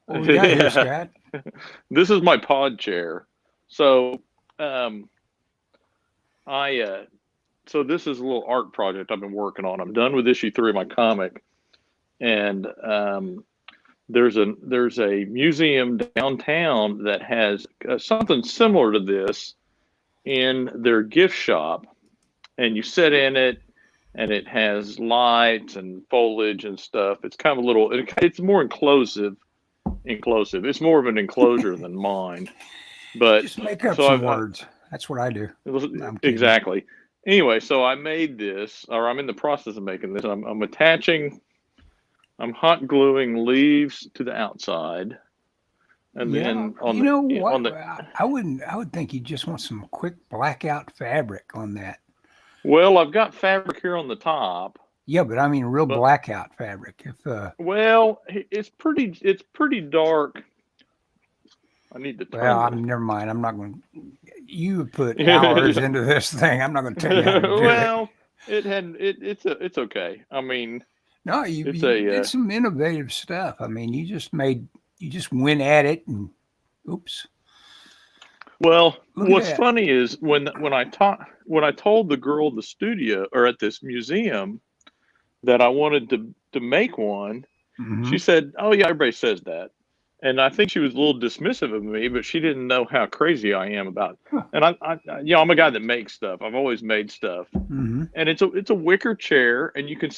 What we got here, Yeah, Scott? this is my pod chair. So, um, I so this is a little art project I've been working on. I'm done with issue 3 of my comic, and there's a museum downtown that has something similar to this in their gift shop, and you sit in it, and it has lights and foliage and stuff. It's kind of a little. It's more enclosive. Enclosive. It's more of an enclosure than mine. But Just make up so some words. That's what I do. No, I'm kidding. exactly. Anyway, so I made this, or I'm in the process of making this. I'm attaching. I'm hot gluing leaves to the outside, and Yeah, then on you know the what? on the I wouldn't. I would think you just want some quick blackout fabric on that. well, I've got fabric here on the top, Yeah, but I mean real but blackout fabric. If well, it's pretty dark. I need to well, turn the. I'm never mind. I'm not going. to You put hours into this thing. I'm not going to tell you how to do it. Well, it's okay. I mean, No, it's you a did some innovative stuff. I mean, you just went at it and oops, well. look at What's that. funny is when I told the girl at the studio or at this museum that I wanted to make one, Hmm. she said, "Oh yeah, everybody says that." And I think she was a little dismissive of me, but she didn't know how crazy I am about. And I'm a guy that makes stuff. I've always made stuff, Hmm. and it's a wicker chair, and you can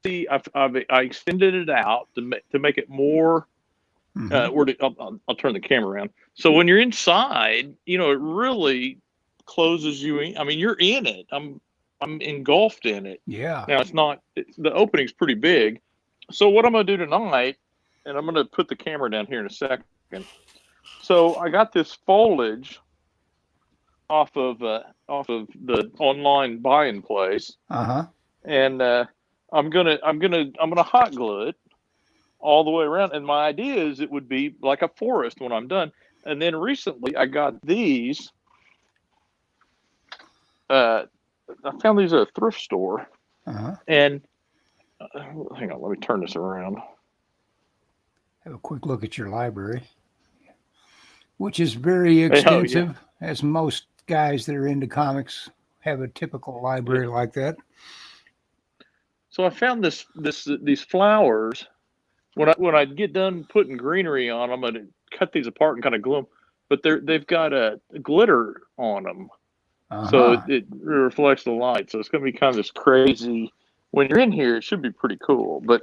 see I extended it out to make it more. Hmm. I'll turn the camera around. So when you're inside, it really closes you in. I mean, you're in it. I'm engulfed in it. Yeah. Now it's not. The opening's pretty big. So what I'm gonna do tonight, and I'm gonna put the camera down here in a second. So I got this foliage off of the online buying place, Uh huh. and I'm gonna hot glue it all the way around. And my idea is it would be like a forest when I'm done. And then recently I got these. Uh, I found these at a thrift store, Uh huh. and hang on, let me turn this around. Have a quick look at your library, which is very Oh yeah. extensive, as most guys that are into comics have a typical Yeah. library like that. So I found these flowers. When I get done putting greenery on, I'm gonna cut these apart and kind of glue them. But they've got a glitter on them, Uh so huh. it reflects the light. So it's gonna be kind of this crazy. When you're in here, it should be pretty cool. But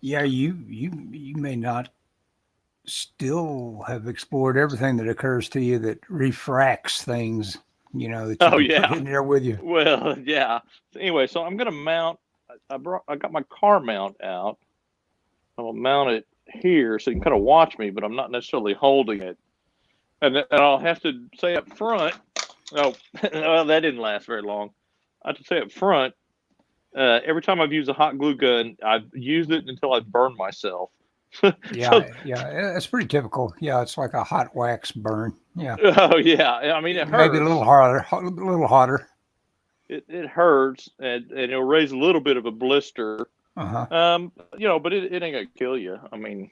Yeah, you may not still have explored everything that occurs to you that refracts things, that you oh can put yeah, in there with you. well yeah. So anyway, so I'm gonna mount. I got my car mount out. I'll mount it here so you can kind of watch me, but I'm not necessarily holding it. And I'll have to say up front. Oh, well, that didn't last very long. I have to say up front. Every time I've used a hot glue gun, I've used it until I've burned myself. So, Yeah, that's pretty typical. Yeah, it's like a hot wax burn. Yeah, oh yeah, I mean it maybe a little hurts. harder, a little hotter. It hurts, and it'll raise a little bit of a blister. Uh huh. But it ain't gonna kill you. I mean,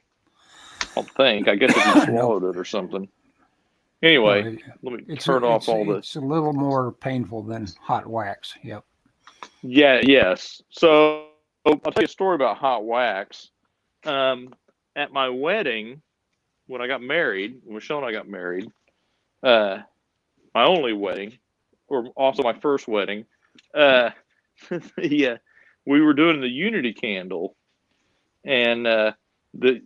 I don't think. I guess if you No, swallowed it or something. no, Anyway, let me it's turn off all the. it's a little more painful than hot wax. Yep. Yeah, yes. So I'll tell you a story about hot wax. Um, at my wedding, when I got married, when Michelle and I got married, uh, my only wedding, or also my first wedding, uh, yeah, we were doing the Unity candle, and the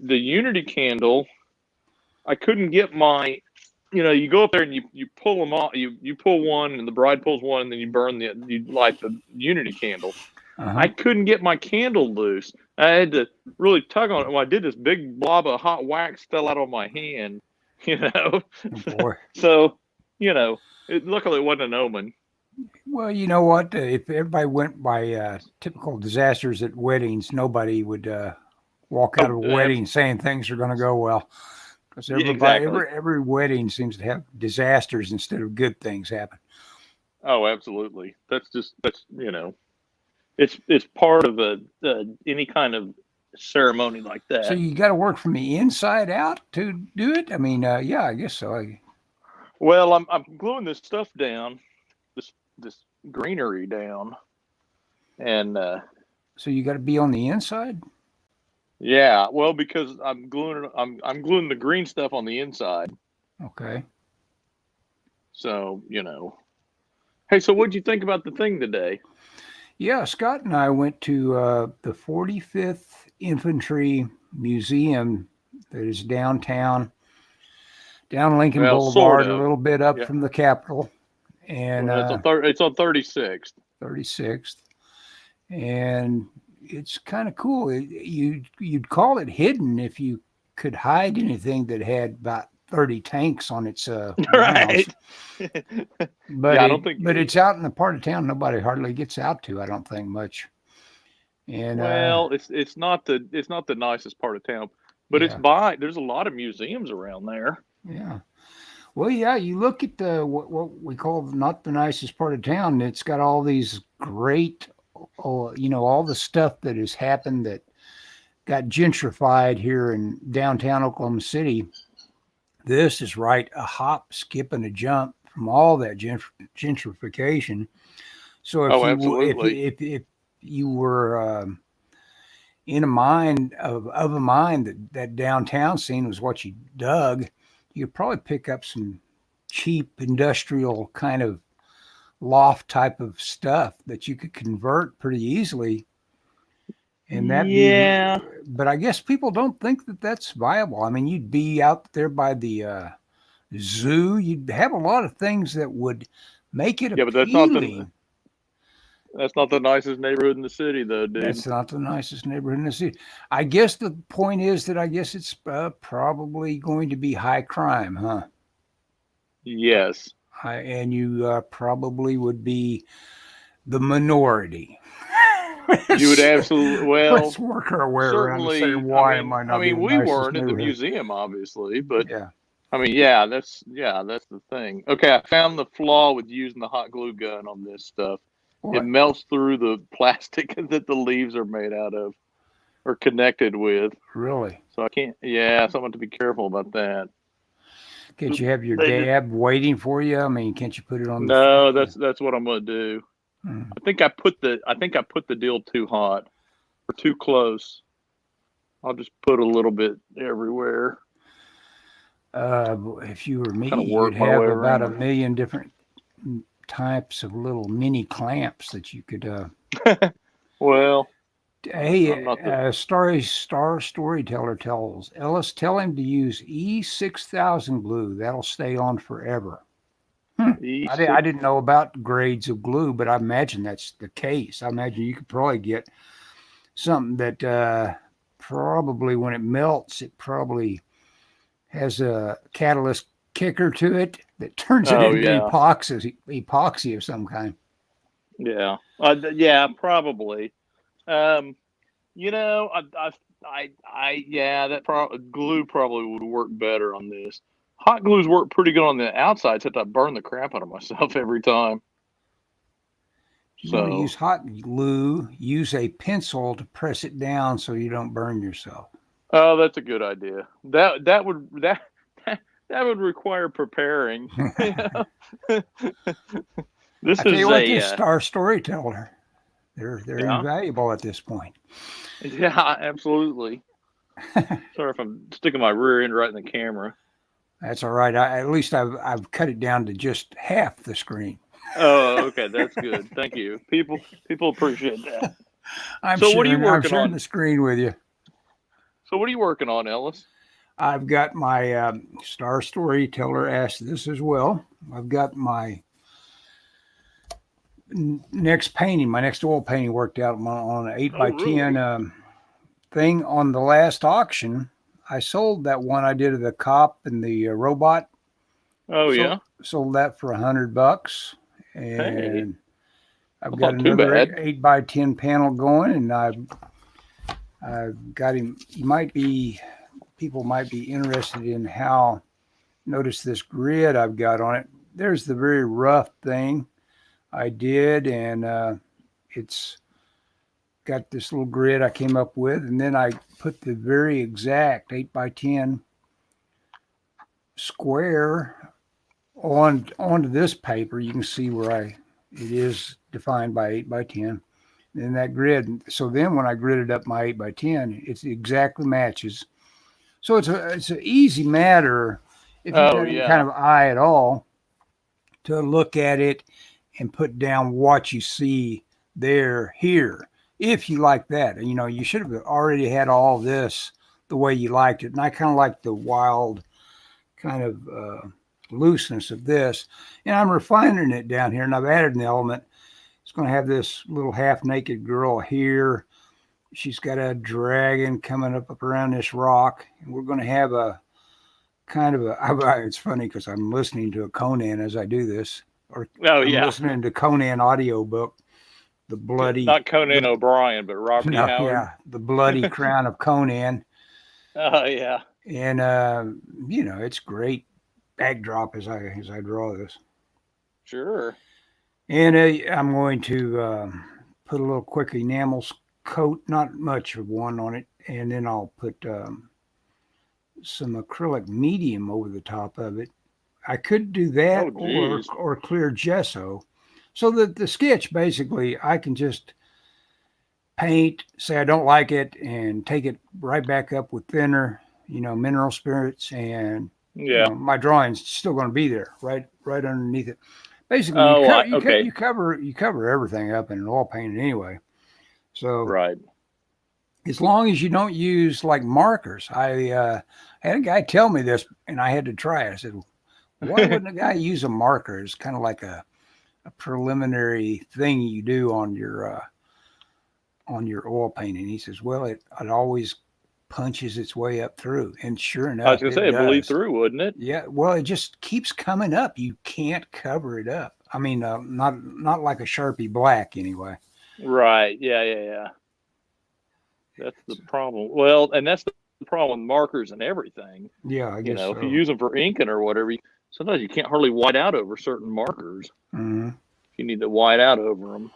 Unity candle, I couldn't get my. You go up there and you pull them off. You pull one, and the bride pulls one, and then you light the Unity candle. Uh huh. I couldn't get my candle loose. I had to really tug on it. When I did, this big blob of hot wax fell out of my hand. You know, Oh boy. so luckily it wasn't an omen. Well, you know what? If everybody went by typical disasters at weddings, nobody would walk out Oh, of a wedding saying things are going to go well. Because yeah, everybody, exactly. every wedding seems to have disasters instead of good things happen. Oh, absolutely. That's it's part of any kind of ceremony like that. So you got to work from the inside out to do it. I mean, yeah, I guess so. Well, I'm gluing this stuff down, this greenery down, and So you got to be on the inside. yeah, well, because I'm gluing the green stuff on the inside. Okay. So hey, so what'd you think about the thing today? Yeah, Scott and I went to the 45th Infantry Museum that is downtown, down Lincoln Well, sort Boulevard, a of. little bit up Yeah. from the Capitol, and Well, it's on 36th. 36th, and it's kind of cool. You'd call it hidden if you could hide anything that had about 30 tanks on its grounds. Right. But Yeah, I don't think. it's out in the part of town nobody hardly gets out to. I don't think much. And Well, it's not the nicest part of town, but yeah, there's a lot of museums around there. yeah. Well, yeah. You look at the what we call not the nicest part of town. It's got all these great, all the stuff that has happened that got gentrified here in downtown Oklahoma City. This is right a hop, skip, and a jump from all that gentrification. So Oh, absolutely. if you were in a mind of a mind that downtown scene was what you dug, you'd probably pick up some cheap industrial kind of loft type of stuff that you could convert pretty easily. And Yeah. but I guess people don't think that that's viable. I mean, you'd be out there by the zoo, you'd have a lot of things that would make it Yeah, but appealing. that's not the nicest neighborhood in the city, though, dude. That's not the nicest neighborhood in the city. I guess the point is that I guess it's probably going to be high crime, huh? Yes. And you probably would be the minority. You would absolutely. Well, Let's work our way around and say, certainly. why am I not I mean, the we nicest weren't at the neighborhood? museum, obviously, but Yeah. I mean, yeah, that's the thing. Okay, I found the flaw with using the hot glue gun on this stuff. It What? melts through the plastic that the leaves are made out of or connected with. Really? So I can't. Yeah, so I have to be careful about that. Can't you have your They just, dab waiting for you? I mean, can't you put it on the no, front? that's what I'm gonna do. Hmm. I think I put the deal too hot or too close. I'll just put a little bit everywhere. If you were me, Kind of work you'd my have way about a around. million different types of little mini clamps that you could. Well, I'm Hey, not the Star Storyteller tells Ellis, tell him to use E6000 glue. That'll stay on forever. I E6. didn't know about grades of glue, but I imagine that's the case. I imagine you could probably get something that probably when it melts, it probably has a catalyst kicker to it that turns it Oh into yeah, epoxy of some kind. yeah, yeah, probably. Um, yeah, glue probably would work better on this. Hot glues work pretty good on the outside, except I burn the crap out of myself every time. You want to So, use hot glue, use a pencil to press it down so you don't burn yourself. oh, that's a good idea. That would require preparing. This I tell you is what, a this Star Storyteller, they're yeah, invaluable at this point. yeah, absolutely. Sorry if I'm sticking my rear end right in the camera. That's all right. At least I've cut it down to just half the screen. Oh, okay, that's good. Thank you. People appreciate that. I'm So, what are you sharing I'm working sharing on? the screen with you. So, what are you working on, Ellis? I've got my Star Storyteller asked this as well. I've got my next painting, my next oil painting worked out on an 8 Oh, by 10 really? thing on the last auction. I sold that one I did of the cop and the robot. Oh, So yeah. sold that for $100, Hey, and I've that's got not too another bad. 8 by 10 panel going, and I've got him. People might be interested in how. Notice this grid I've got on it. There's the very rough thing I did, and it's got this little grid I came up with, and then I put the very exact 8x10 square onto this paper. You can see where it is defined by 8x10. And that grid. So then when I gridded up my 8x10, it exactly matches. So it's an easy matter if you've got any kind of eye at all to look at it and put down what you see there, here, if you like that. You know, you should have already had all this the way you liked it. And I kind of like the wild kind of looseness of this. And I'm refining it down here, and I've added an element. It's going to have this little half-naked girl here. She's got a dragon coming up around this rock. And we're going to have a kind of it's funny because I'm listening to a Conan as I do this. I'm listening to Conan audiobook, the bloody... Not Conan O'Brien, but Robert E. Howard. Yeah, the bloody crown of Conan. Oh, yeah. And, you know, it's great backdrop as I draw this. Sure. And I'm going to put a little quick enamel coat, not much of one on it, and then I'll put some acrylic medium over the top of it. I could do that or clear gesso. So that the sketch, basically, I can just paint, say I don't like it, and take it right back up with thinner, you know, mineral spirits, and you know, my drawing's still going to be there, right underneath it. Basically, you cover everything up in an oil painting anyway. So as long as you don't use like markers. I had a guy tell me this, and I had to try it. I said, why wouldn't a guy use a marker? It's kind of like a preliminary thing you do on your oil painting. He says, well, it always punches its way up through, and sure enough, I was going to say, it bleed through, wouldn't it? Yeah, well, it just keeps coming up. You can't cover it up. I mean, not like a Sharpie black anyway. Right. Yeah. That's the problem. Well, and that's the problem with markers and everything. Yeah, I guess so. If you use them for inking or whatever, sometimes you can't hardly white out over certain markers. Mm-hmm. You need to white out over them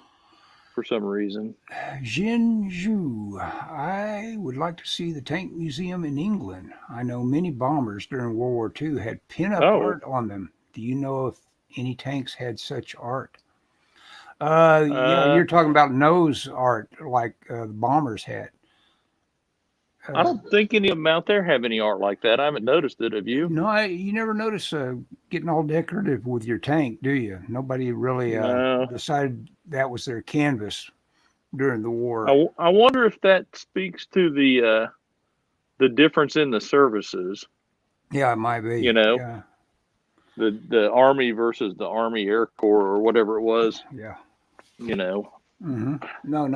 for some reason. Jinju, I would like to see the Tank Museum in England. I know many bombers during World War II had pin-up art on them. Do you know if any tanks had such art? Yeah, you're talking about nose art like the bombers had. I don't think any of them out there have any art like that. I haven't noticed it. Have you? No, you never notice getting all decorative with your tank, do you? Nobody really decided that was their canvas during the war. I wonder if that speaks to the difference in the services. Yeah, it might be. You know, yeah. The Army versus the Army Air Corps or whatever it was. Yeah. You know. Mm-hmm. No,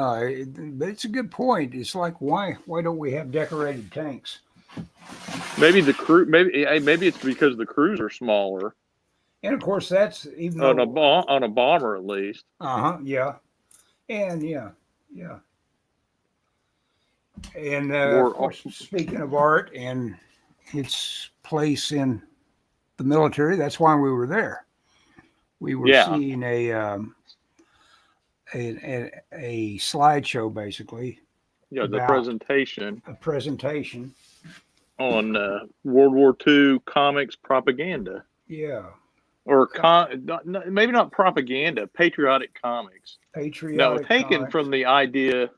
but it's a good point. It's like, why don't we have decorated tanks? Maybe the crew. Maybe it's because the crews are smaller. And of course, that's even on a bomber at least. Yeah, and yeah. And of course, speaking of art and its place in the military, that's why we were there. We were seeing a slideshow, basically. Yeah, the presentation. A presentation on World War II comics propaganda. Yeah. Or maybe not propaganda, patriotic comics. Patriotic. Taken comics. From the idea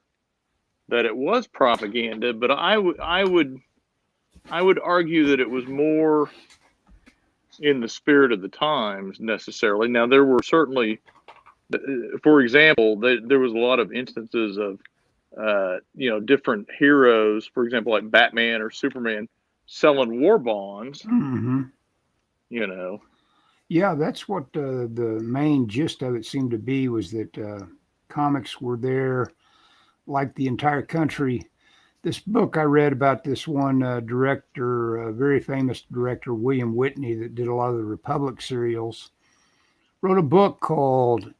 that it was propaganda, but I would argue that it was more in the spirit of the times necessarily. Now there were certainly, for example, there was a lot of instances of different heroes, for example, like Batman or Superman, selling war bonds. Mm-hmm. You know. Yeah, that's what the main gist of it seemed to be, was that comics were there like the entire country. This book I read about this one director, a very famous director, William Whitney, that did a lot of the Republic serials, wrote a book called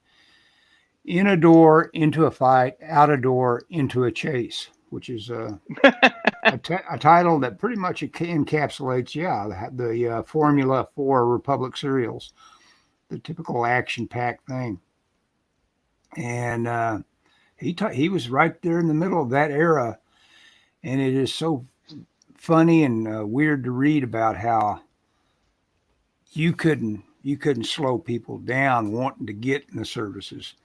In a Door, Into a Fight, Out a Door, Into a Chase, which is a title that pretty much encapsulates, the formula for Republic serials, the typical action-packed thing. And He was right there in the middle of that era, and it is so funny and weird to read about how you couldn't slow people down wanting to get in the services.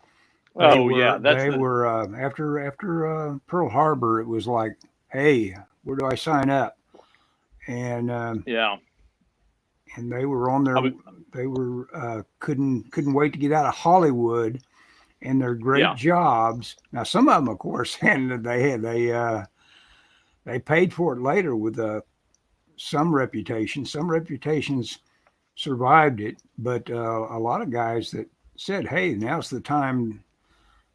They Oh yeah, were that's they the were after Pearl Harbor. It was like, hey, where do I sign up? And yeah. and they were on I their was, they were couldn't wait to get out of Hollywood and their great yeah, jobs. Now some of them, of course, and they paid for it later with some reputation. Some reputations survived it, but a lot of guys that said, "Hey, now's the time."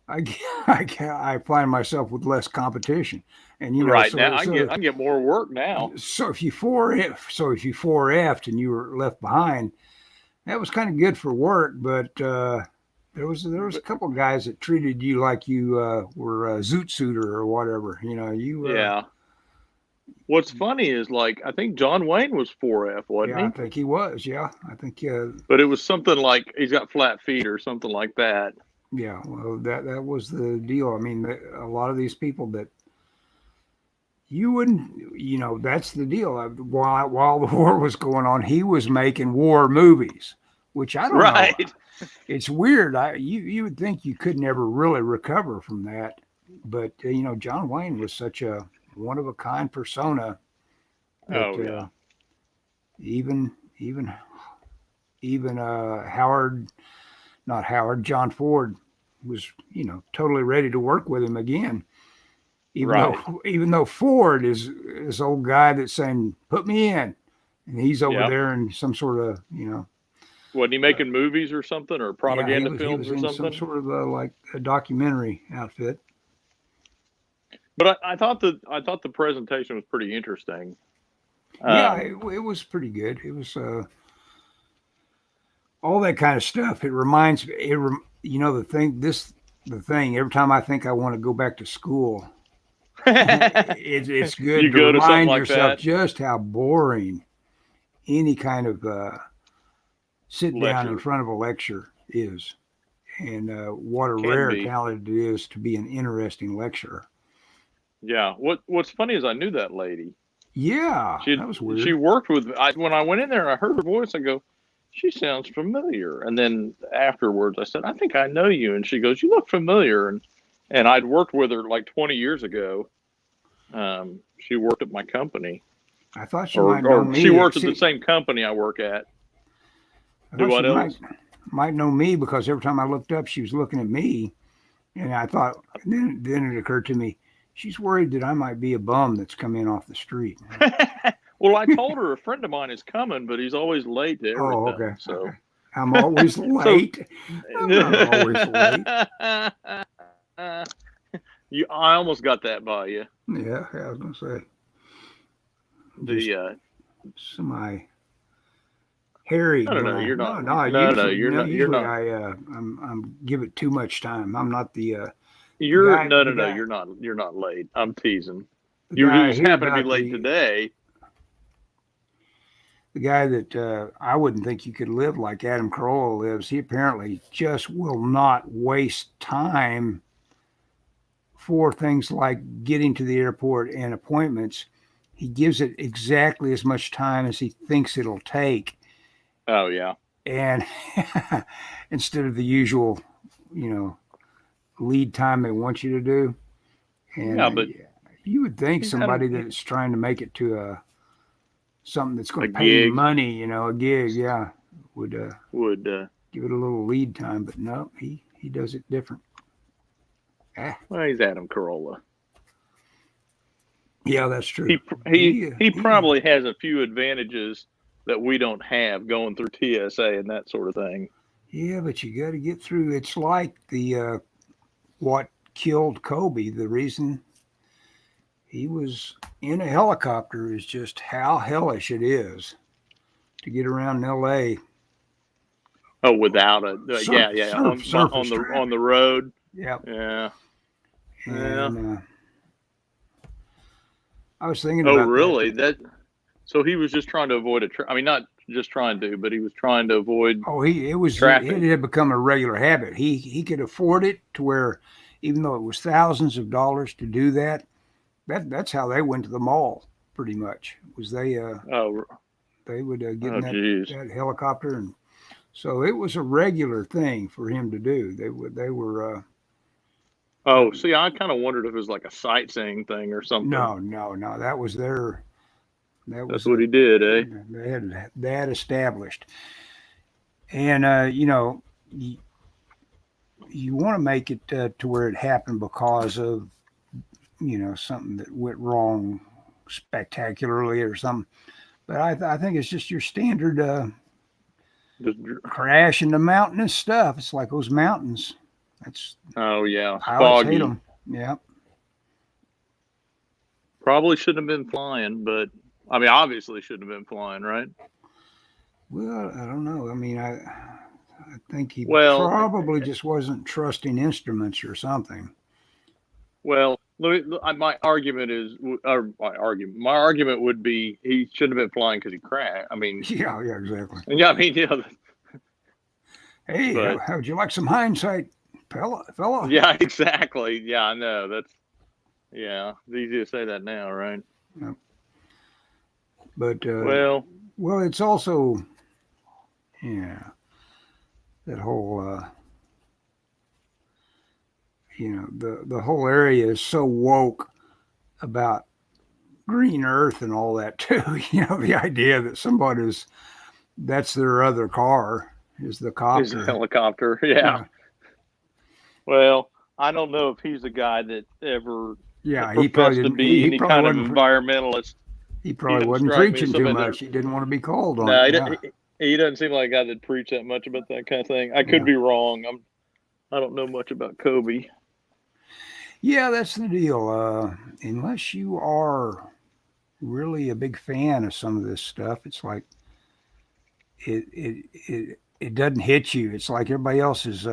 I I find myself with less competition, and right now so I can get more work now. so if you 4F'd and you were left behind, that was kind of good for work, but there was a couple of guys that treated you like you were a zoot suiter or whatever. Yeah. What's funny is like I think John Wayne was 4F, wasn't Yeah, I he? think he was. Yeah, I think But it was something like he's got flat feet or something like that. yeah. Well, that was the deal. I mean, a lot of these people that you wouldn't, that's the deal. While the war was going on, he was making war movies, which I don't know. Right. It's weird. You would think you could never really recover from that, but John Wayne was such a one of a kind persona that Oh yeah. even even even Howard, not Howard, John Ford was totally ready to work with him again. Even Right. though even though Ford is this old guy that's saying put me in, and he's over Yeah. there in some sort of Wasn't he making movies or something or yeah, he propaganda was he films was or in some something? sort of like a documentary outfit. But I thought the presentation was pretty interesting. Yeah, Um, it was pretty good. It was all that kind of stuff. It reminds me, the thing. Every time I think I want to go back to school, it's good you to go to something remind like yourself that, just how boring any kind of sit down in lecture front of a lecture is, and what a can rare be. talent it is to be an interesting lecturer. Yeah. What's funny is I knew that lady. Yeah, She that was she weird. worked with when I went in there and I heard her voice. I go, she sounds familiar. And then afterwards, I said, I think I know you. And she goes, you look familiar. And I'd worked with her like 20 years ago. She worked at my company, I thought she or might know she me. worked at the See, same company I work at. I Do thought she what else? might know me because every time I looked up, she was looking at me, and I thought. Then it occurred to me, she's worried that I might be a bum that's come in off the street. Well, I told her a friend of mine is coming, but he's always late to Oh, everything. okay, So, okay. I'm always so late. I'm not always late. I almost got that by you. Yeah, I was gonna say just The semi harried no, when no, I you're not. no No, usually you're not. You're usually not. I'm give it too much time. I'm not the You're guy no, the no, no. guy You're not late. I'm teasing. the You guy I just hear happen to be about late today. the guy that I wouldn't think you could live like Adam Carolla lives. He apparently just will not waste time for things like getting to the airport and appointments. He gives it exactly as much time as he thinks it'll take, Oh yeah. and instead of the usual, you know, lead time they want you to do. And Yeah, but you would think he's Adam. somebody that's trying to make it to something that's A going to pay him gig money, a gig, yeah, would would. give it a little lead time. But no, he does it different. Ah, Well, he's Adam Carolla. yeah, that's true. He He probably has a few advantages that we don't have going through TSA and that sort of thing. Yeah, but you got to get through. It's like the what killed Kobe. The reason he was in a helicopter is just how hellish it is to get around L.A. Oh, without a yeah Surface on the traffic. road. Yep. Yeah, yeah. And I was thinking Oh, about that. really? That so he was just trying to avoid I mean, not just trying to, but he was trying to avoid Oh, it traffic. had become a regular habit. He could afford it to where even though it was thousands of dollars to do that. That's how they went to the mall, pretty much. Was Oh, they would get in oh, geez. that helicopter, and so it was a regular thing for him to do. They were Oh, see, I kind of wondered if it was like a sightseeing thing or something. no. That was their that That's was what he did, eh? they had that established, and you, you want to make it to where it happened because of something that went wrong spectacularly or something. But I think it's just your standard Just, crash into mountainous stuff. It's like those mountains. That's oh yeah, pilots hate foggy. them. Yeah. Probably shouldn't have been flying, but I mean, obviously shouldn't have been flying, right? Well, I don't know. I mean, I think he Well, probably just wasn't trusting instruments or something. well, my argument is, or my argument would be he shouldn't have been flying because he crashed. I mean, Yeah, exactly. yeah, I mean, yeah, Hey, but how'd you like some hindsight, fella? yeah, exactly. Yeah, I know. Yeah, it's easy to say that now, right? Yeah. But Well, well, it's also yeah that whole the whole area is so woke about green earth and all that too. The idea that that's their other car is the is a copter. helicopter. Yeah. Yeah, Well, I don't know if he's the guy that ever yeah. He probably professed to didn't. be He any probably kind of wasn't. environmentalist. He He probably doesn't wasn't strike me as preaching too somebody that. much. He didn't want to be called on No, it. Yeah, he doesn't seem like a guy that preach that much about that kind of thing. I could yeah, be wrong. I don't know much about Kobe. yeah. That's the deal. Unless you are really a big fan of some of this stuff, it's like it doesn't hit you. It's like everybody else is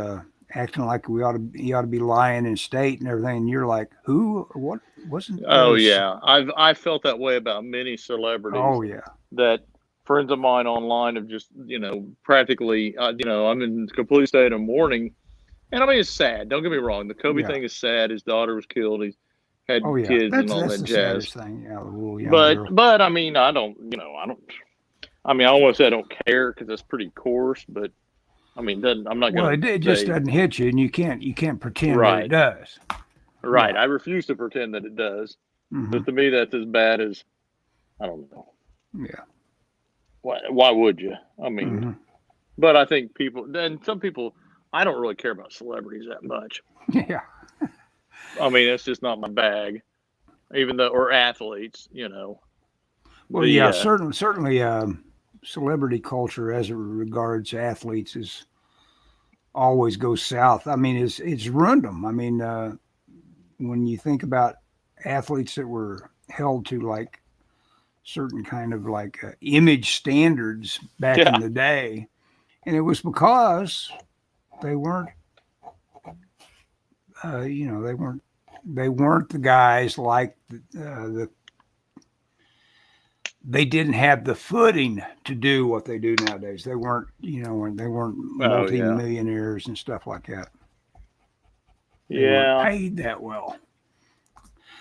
acting like he ought to be lying in state and everything. And you're like, who? What? Wasn't Oh yeah, I felt that way about many celebrities Oh yeah, that friends of mine online have just practically I'm in complete state of mourning, and I mean it's sad. Don't get me wrong, the Kobe yeah. thing is sad. His daughter was killed. He had Oh yeah. kids and all That's that the jazz. saddest thing. Yeah, the little young But girl. but I mean I don't. I mean I almost say I don't care because that's pretty coarse. But I mean I'm not Well, gonna it just say doesn't hit you, and you can't pretend that it right. does. Right. Yeah. I refuse to pretend that it does. Hmm. But to me, that's as bad as I don't know. Yeah. Why would you? I mean, Hmm. but I think some people, I don't really care about celebrities that much. Yeah. I mean, it's just not my bag, even though, or athletes. Well, yeah. The, Certainly, celebrity culture as it regards athletes is always goes south. I mean, it's ruined them. I mean, when you think about athletes that were held to like certain kind of like image standards back in yeah. the day, and it was because they weren't, they weren't the guys like they didn't have the footing to do what they do nowadays. They weren't, they weren't Oh, yeah. multi-millionaires and stuff like that. They weren't Yeah. paid that well.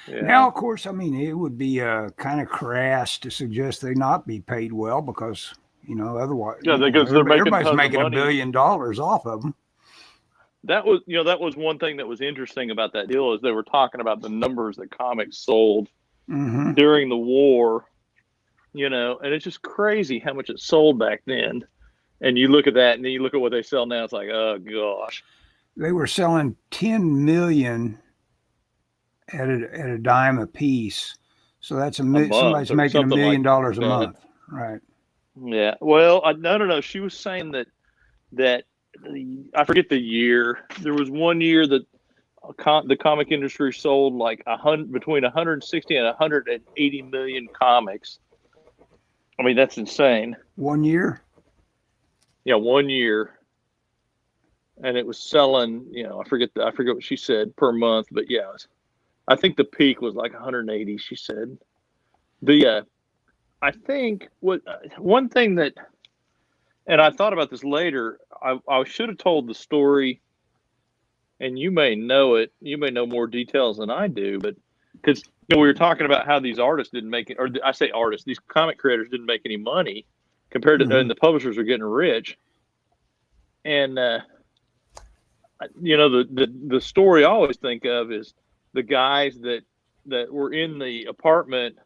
Now, Yeah. of course, I mean, it would be kind of crass to suggest they not be paid well because, otherwise, Yeah. Because they're making everybody's tons of making $1 money. billion off of them. That was one thing that was interesting about that deal is they were talking about the numbers that comics sold Hmm. during the war. And it's just crazy how much it sold back then. And you look at that, and then you look at what they sell now. It's like, oh gosh, They were selling 10 million at a dime a piece. So that's a month somebody's or making $1 something like million a that. month, right? Yeah. Well, no. She was saying that I forget the year. There was one year that the comic industry sold like between 160 and 180 million comics. I mean, that's insane. 1 year. Yeah, 1 year. And it was selling, I forget what she said per month, but yeah, I think the peak was like 180. She said I think one thing that, and I thought about this later. I should have told the story and you may know it. You may know more details than I do, but because we were talking about how these artists didn't make it, or I say artists, these comic creators didn't make any money compared to, and the publishers are getting rich. And the story I always think of is the guys that were in the apartment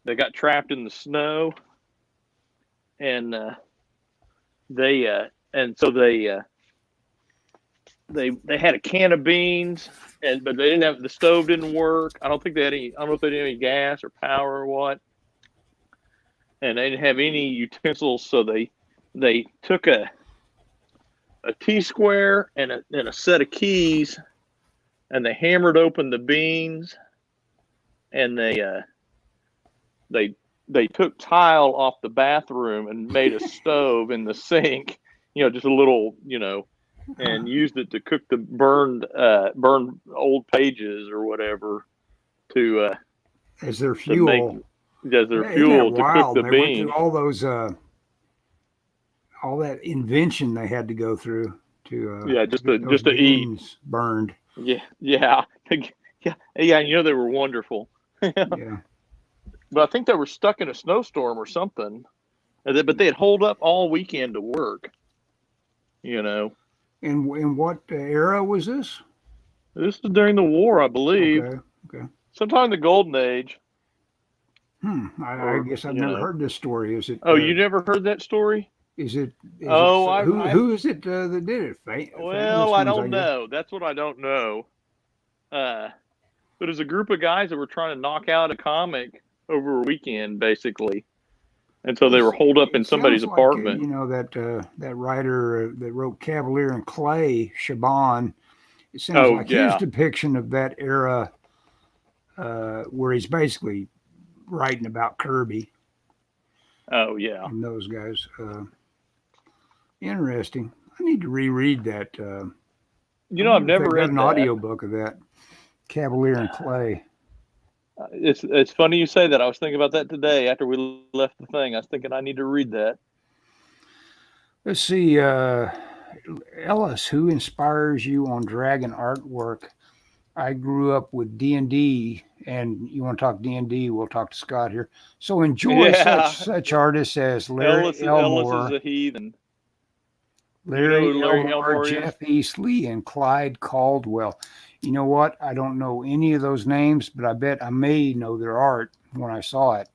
that got trapped in the snow, and they had a can of beans, but they didn't have, the stove didn't work. I don't know if they had any gas or power or what, and they didn't have any utensils, so they took a T-square and a set of keys, and they hammered open the beans, and they took tile off the bathroom and made a stove in the sink, just a little, and used it to cook the burned old pages or whatever as their fuel. To cook the beans. Went through all those all that invention they had to go through to just to eat burned. Yeah. They were wonderful. Yeah. But I think they were stuck in a snowstorm or something. But they had holed up all weekend to work. In what era was this? This is during the war, I believe. Okay. Sometime in the Golden Age. I guess I've never heard this story. Is it? Oh, you never heard that story? Who is it that did it? Well, I don't know. That's what I don't know. But it's a group of guys that were trying to knock out a comic over a weekend, basically, and so they were holed up in somebody's apartment. That writer that wrote Cavalier and Clay, Shaban. It sounds like his depiction of that era, where he's basically writing about Kirby. Oh yeah, and those guys. Interesting. I need to reread that. I've never read an audiobook of that. Cavalier and Clay. It's funny you say that. I was thinking about that today after we left the thing. I was thinking I need to read that. Let's see. Ellis, who inspires you on dragon artwork? I grew up with D&D, and you want to talk D&D, we'll talk to Scott here. So enjoy such artists as Larry Elmore. Ellis is a heathen. Larry Elmore, Jeff Eastley, and Clyde Caldwell. You know what? I don't know any of those names, but I bet I may know their art when I saw it.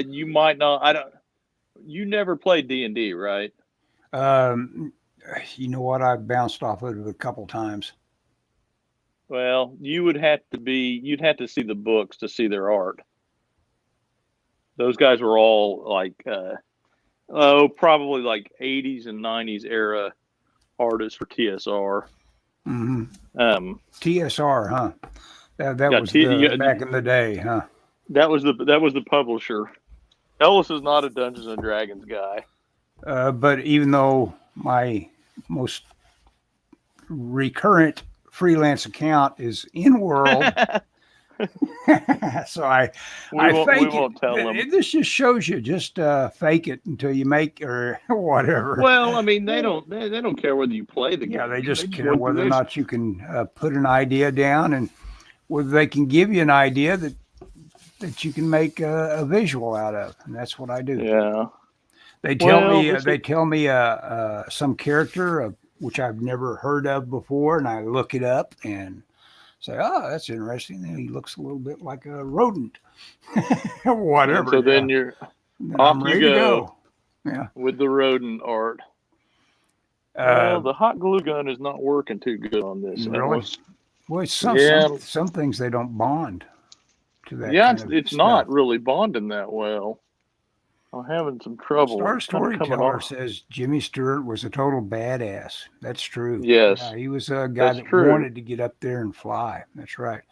You might not. I don't. You never played D&D, right? You know what? I've bounced off of it a couple times. Well, you'd have to see the books to see their art. Those guys were all like, probably like 80s and 90s era artists for TSR. Mm-hmm. TSR, huh? That was back in the day, huh? That was the publisher. Ellis is not a Dungeons and Dragons guy. But even though my most recurrent freelance account is InWorld, so we won't tell them. This just shows you, just fake it until you make or whatever. Well, I mean, they don't care whether you play the game. Yeah, they just care whether or not you can put an idea down, and whether they can give you an idea that you can make a visual out of, and that's what I do. Yeah. They tell me some character which I've never heard of before, and I look it up and say, "Oh, that's interesting." And he looks a little bit like a rodent, whatever. And so then you're off you go. Yeah, with the rodent art. Well, the hot glue gun is not working too good on this. Really? Well, some things they don't bond to that. Yeah, it's not really bonding that well. I'm having some trouble. Star Storyteller says Jimmy Stewart was a total badass. That's true. Yes. He was a guy that wanted to get up there and fly. That's right.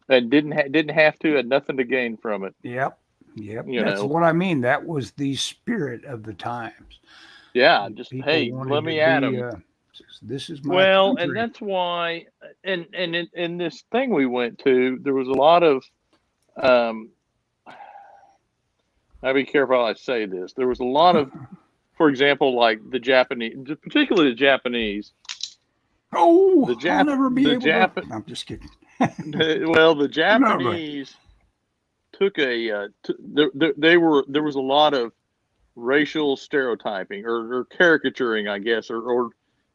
And didn't have to, had nothing to gain from it. Yep. That's what I mean. That was the spirit of the times. Yeah, just, hey, let me at him. This is my country. And that's why, and in this thing we went to, there was a lot of, I'll be careful how I say this. There was a lot of, for example, like the Japanese, particularly the Japanese, Oh, The I'll Jap never be the able to. Jap I'm just kidding. well, the No, go ahead. Japanese took there was a lot of racial stereotyping or caricaturing, I guess, or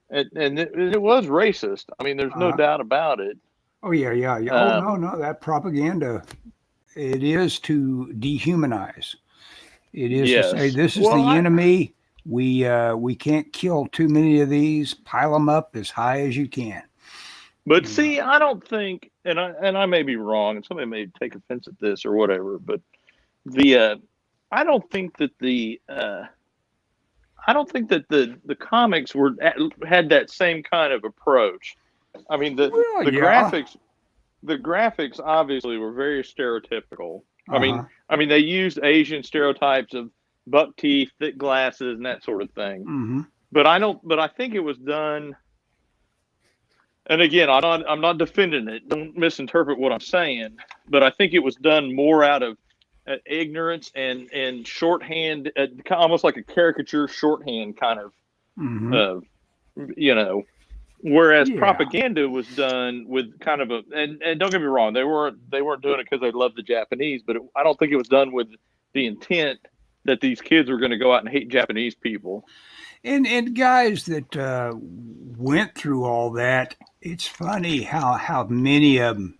and it was racist. I mean, there's no Uh, doubt about it. oh yeah, yeah, yeah. Oh Um, no, no, that propaganda. It is to dehumanize. It is to say yes. this is Well, the enemy. We can't kill too many of these. Pile them up as high as you can. but You know. see, I don't think, and I may be wrong, and somebody may take offense at this or whatever, but the I don't think that the comics had that same kind of approach. I mean, Well, the yeah. graphics obviously were very stereotypical. Uh huh. I mean, they used Asian stereotypes of buck teeth, thick glasses, and that sort of thing. Mm-hmm. But I don't. But I think it was done. And again, I'm not defending it. Don't misinterpret what I'm saying. But I think it was done more out of ignorance and shorthand, almost like a caricature shorthand kind of, Mm-hmm. uh, you know. Whereas Yeah. propaganda was done with kind of a, and don't get me wrong, they weren't doing it because they loved the Japanese, but I don't think it was done with the intent that these kids were going to go out and hate Japanese people. And guys that went through all that, it's funny how many of them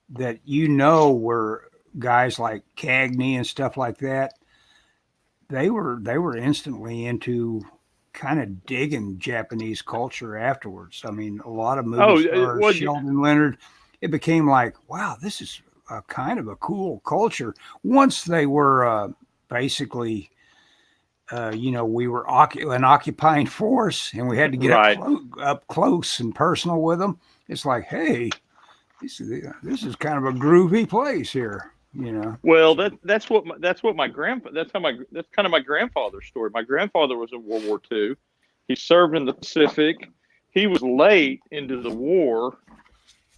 that were guys like Cagney and stuff like that. They were instantly into kind of digging Japanese culture afterwards. I mean, a lot of movie Oh, stars, well, Sheldon Leonard, it became like, wow, this is a kind of a cool culture. Once they were basically, we were an occupying force, and we had to get right. up close and personal with them. It's like, hey, this is kind of a groovy place here. Well, So, that's what my grandpa. That's kind of my grandfather's story. My grandfather was in World War II. He served in the Pacific. He was late into the war,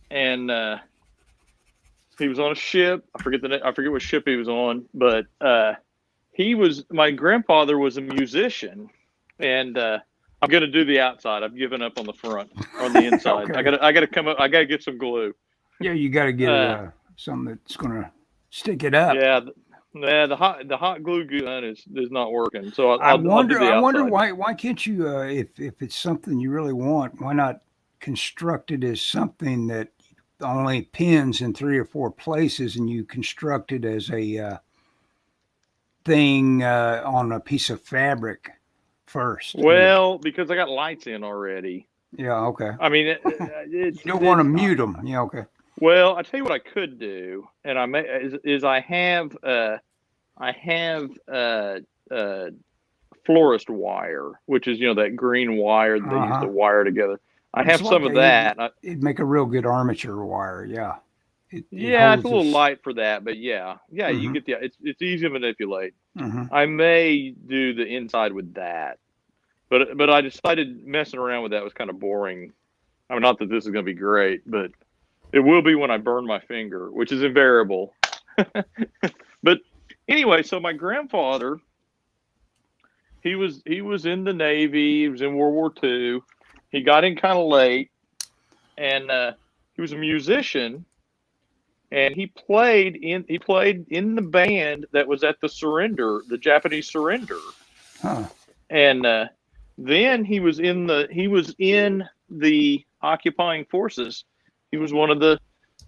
and he was on a ship. I forget what ship he was on, but my grandfather was a musician, and I'm going to do the outside. I've given up on the front, on the inside. okay. I got to come up. I got to get some glue. Yeah, you got to get Uh, something that's gonna stick it up. yeah, the hot glue gun is not working. So I I'll do wonder. the I wonder outside. why can't you if it's something you really want, why not construct it as something that only pins in three or four places, and you construct it as a thing on a piece of fabric first. Well, because I got lights in already. Yeah. Okay. I mean, You don't want to mute them. Yeah. Okay. well, I tell you what I could do, and I may is I have florist wire, which is that green wire that they Uh use to huh. wire together. I It's have some like of that. it'd make a real good armature wire. Yeah. It Yeah, it's a holds little its. light for that, but yeah, you Mm-hmm. get it's easy to manipulate. Mm-hmm. I may do the inside with that, but I decided messing around with that was kind of boring. I mean, not that this is going to be great, but it will be when I burn my finger, which is invariable. But anyway, so my grandfather, he was in the Navy. He was in World War II. He got in kind of late, and he was a musician. And he played in the band that was at the Japanese surrender. Huh. And then he was in the occupying forces. He was one of the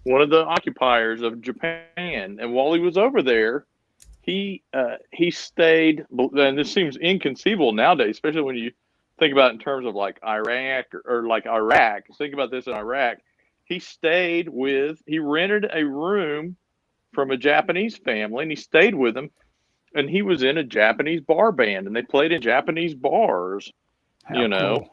occupiers of Japan. And while he was over there, he stayed. And this seems inconceivable nowadays, especially when you think about it in terms of like Iraq or like Iraq. Think about this in Iraq. He rented a room from a Japanese family, and he stayed with them. And he was in a Japanese bar band, and they played in Japanese bars, How you know. cool.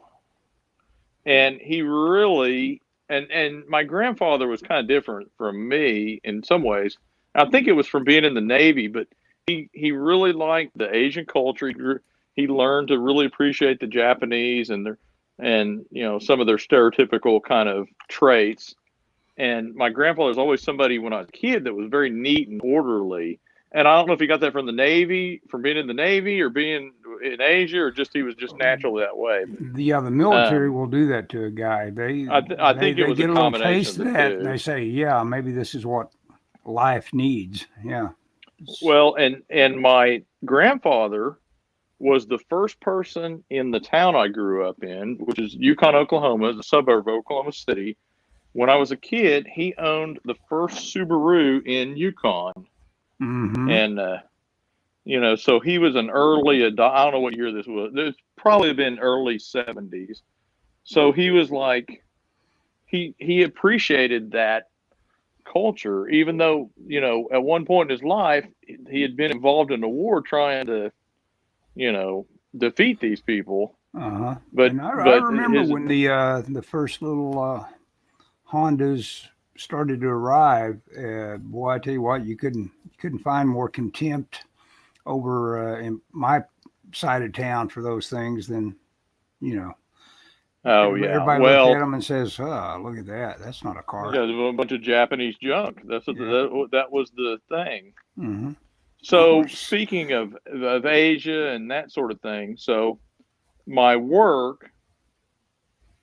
And he really and my grandfather was kind of different from me in some ways. I think it was from being in the Navy, but he really liked the Asian culture. He learned to really appreciate the Japanese and some of their stereotypical kind of traits. And my grandfather was always somebody when I was a kid that was very neat and orderly. And I don't know if he got that from the Navy, from being in the Navy, or being in Asia, or just he was just naturally that way. The military Um, will do that to a guy. They I they think it they was a get a little combination taste of of the that, and two. they say, "Yeah, maybe this is what life needs." Yeah. Well, and my grandfather was the first person in the town I grew up in, which is Yukon, Oklahoma, the suburb of Oklahoma City. When I was a kid, he owned the first Subaru in Yukon, Mm-hmm. and so he was an early I don't know what year this was. It's probably been early '70s. So he was like he appreciated that culture, even though at one point in his life he had been involved in a war trying to you know defeat these people. Uh-huh. But And I but remember his when the first little Hondas started to arrive. Boy, I tell you what, you couldn't find more contempt over in my side of town for those things than you know. oh yeah, Everybody looks at well, them and says, "Oh, look at that. That's not a car." yeah, a bunch of Japanese junk. Yeah. That was the thing. Mm-hmm. Of So course. speaking of Asia and that sort of thing, so my work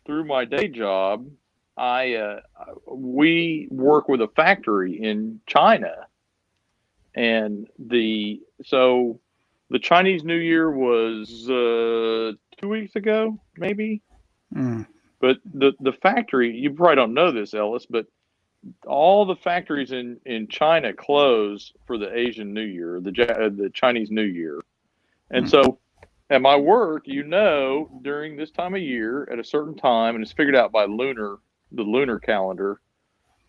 through my day job, I we work with a factory in China, and the Chinese New Year was 2 weeks ago, maybe. Mm. But the factory, you probably don't know this, Ellis, but all the factories in China close for the Asian New Year, the Chinese New Year. And Mm. so at my work, during this time of year at a certain time, and it's figured out by the lunar calendar,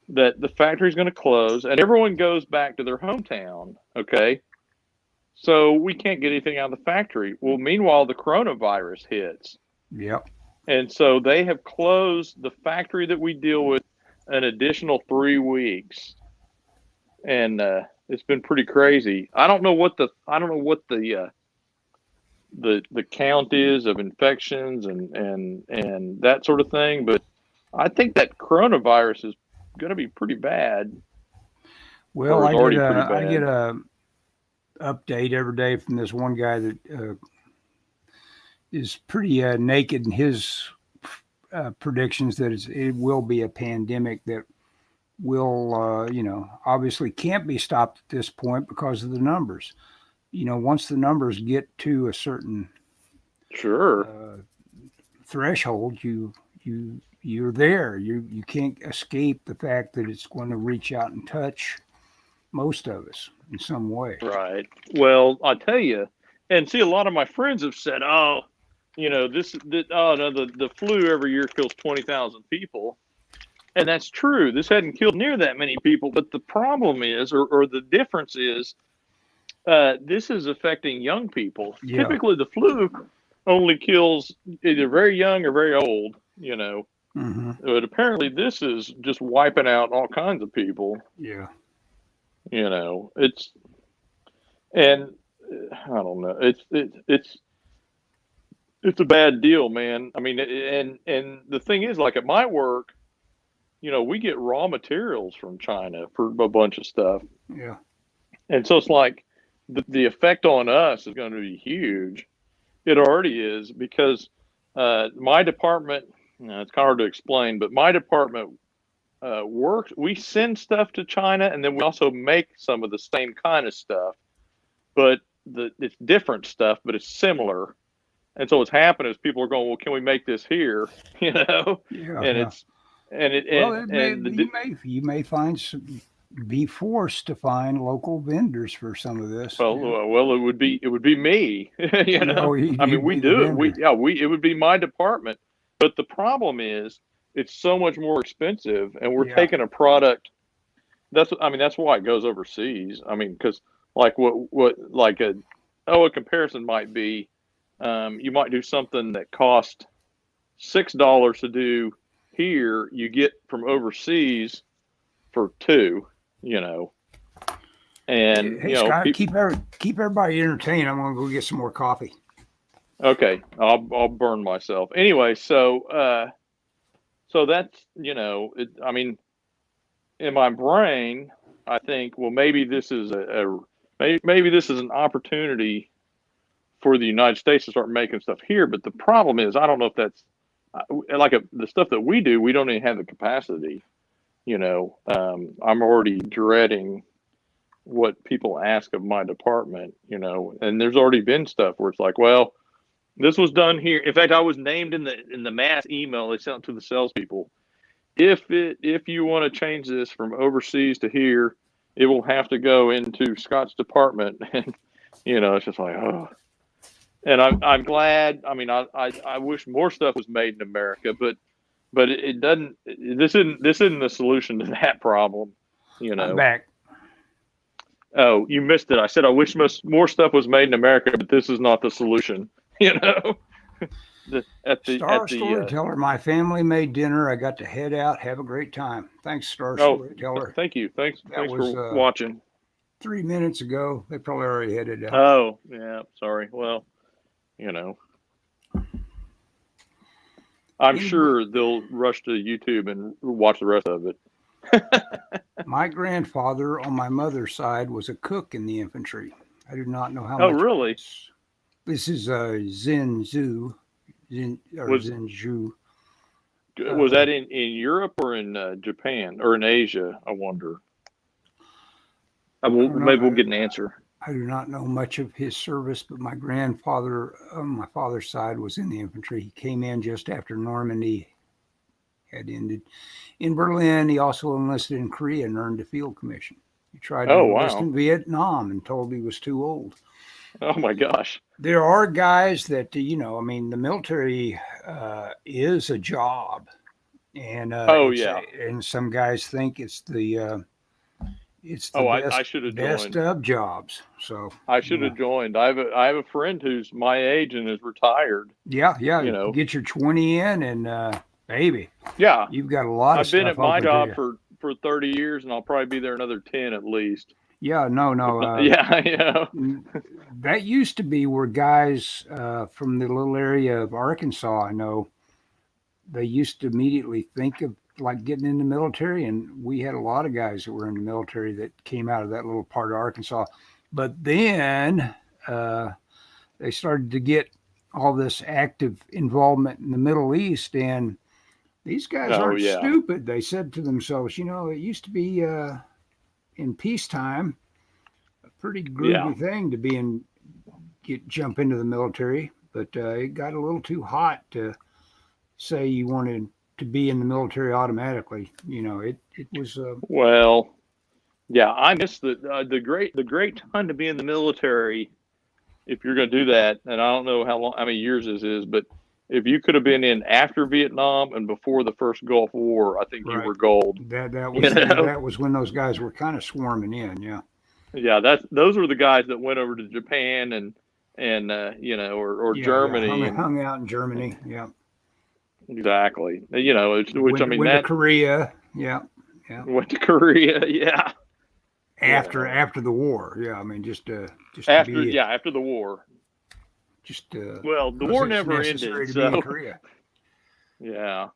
that the factory's going to close and everyone goes back to their hometown. Okay. So we can't get anything out of the factory. Well, meanwhile, the coronavirus hits. Yep. And so they have closed the factory that we deal with an additional 3 weeks. And it's been pretty crazy. I don't know what the count is of infections and that sort of thing, but I think that coronavirus is going to be pretty bad, Well, or is I get already pretty a I get bad. a update every day from this one guy that is pretty naked in his predictions that it will be a pandemic that will, obviously can't be stopped at this point because of the numbers. Once the numbers get to a certain Sure. uh, threshold, you're there. You can't escape the fact that it's going to reach out and touch most of us in some way. Right. Well, I tell you, and see, a lot of my friends have said, "Oh, oh no, the flu every year kills 20,000 people," and that's true. This hadn't killed near that many people, but the problem is, or the difference is, this is affecting young people. Yeah. Typically, the flu only kills either very young or very old. Hmm. But apparently, this is just wiping out all kinds of people. Yeah. It's and I don't know. It's a bad deal, man. I mean, and the thing is, like at my work, we get raw materials from China for a bunch of stuff, Yeah. and so it's like the effect on us is going to be huge. It already is because my department. It's kind of hard to explain, but my department works. We send stuff to China, and then we also make some of the same kind of stuff, but it's different stuff, but it's similar. And so what's happened is people are going, well, can we make this here? Yeah. And Yeah. it's and it Well, it may and you may be forced to find local vendors for some of this. Yeah. well, it would be me. No, I mean, you'd we be the do it. vendor. It would be my department. But the problem is, it's so much more expensive, and we're Yeah. taking a product. That's why it goes overseas. I mean, because like a comparison might be, you might do something that cost $6 to do here, you get from overseas for two, you know, and Hey, Scott, keep everybody entertained. I'm gonna go get some more coffee. okay, I'll burn myself anyway. So that's I mean, in my brain, I think, well, maybe this is maybe this is an opportunity for the United States to start making stuff here. But the problem is, I don't know if that's the stuff that we do. We don't even have the capacity. I'm already dreading what people ask of my department. And there's already been stuff where it's like, well, this was done here. In fact, I was named in the mass email they sent to the salespeople. If you want to change this from overseas to here, it will have to go into Scott's department, and it's just like, oh. And I'm glad. I mean, I wish more stuff was made in America, but it doesn't. This isn't the solution to that problem. I'm back. Oh, you missed it. I said I wish more stuff was made in America, but this is not the solution. Storyteller, my family made dinner. I got to head out. Have a great time. Thanks, Storyteller. Thank you. Thanks for watching. 3 minutes ago. They probably already headed out. Oh, yeah. Sorry. Well, I'm sure they'll rush to YouTube and watch the rest of it. My grandfather on my mother's side was a cook in the infantry. I do not know how much. Oh, really? This is Zinju. Was that in Europe or in Japan or in Asia? I wonder. Maybe we'll get an answer. I do not know much of his service, but my grandfather on my father's side was in the infantry. He came in just after Normandy had ended. In Berlin, he also enlisted in Korea and earned a field commission. He tried to enlist in Vietnam and told he was too old. Oh, my gosh. There are guys that, the military is a job. And and some guys think it's the best of jobs. So I should have joined. I have a friend who's my age and is retired. Yeah. Get your 20 in and baby. Yeah. You've got a lot of stuff. I've been at my job for 30 years and I'll probably be there another 10 at least. Yeah, no. That used to be where guys from the little area of Arkansas, I know, they used to immediately think of like getting in the military, and we had a lot of guys that were in the military that came out of that little part of Arkansas. But then they started to get all this active involvement in the Middle East, and these guys aren't stupid. They said to themselves, it used to be in peacetime a pretty groovy thing to jump into the military, but it got a little too hot to say you wanted to be in the military automatically. It was I miss the great time to be in the military if you're going to do that. And I don't know how many years this is, but if you could have been in after Vietnam and before the first Gulf War, I think you were gold. That was when those guys were kind of swarming in. Yeah, those were the guys that went over to Japan and Germany. Hung out in Germany. Yeah. Exactly. Went to Korea. Yeah. Went to Korea. Yeah. After the war. Yeah. I mean, after the war. The war never ended. So. Yeah.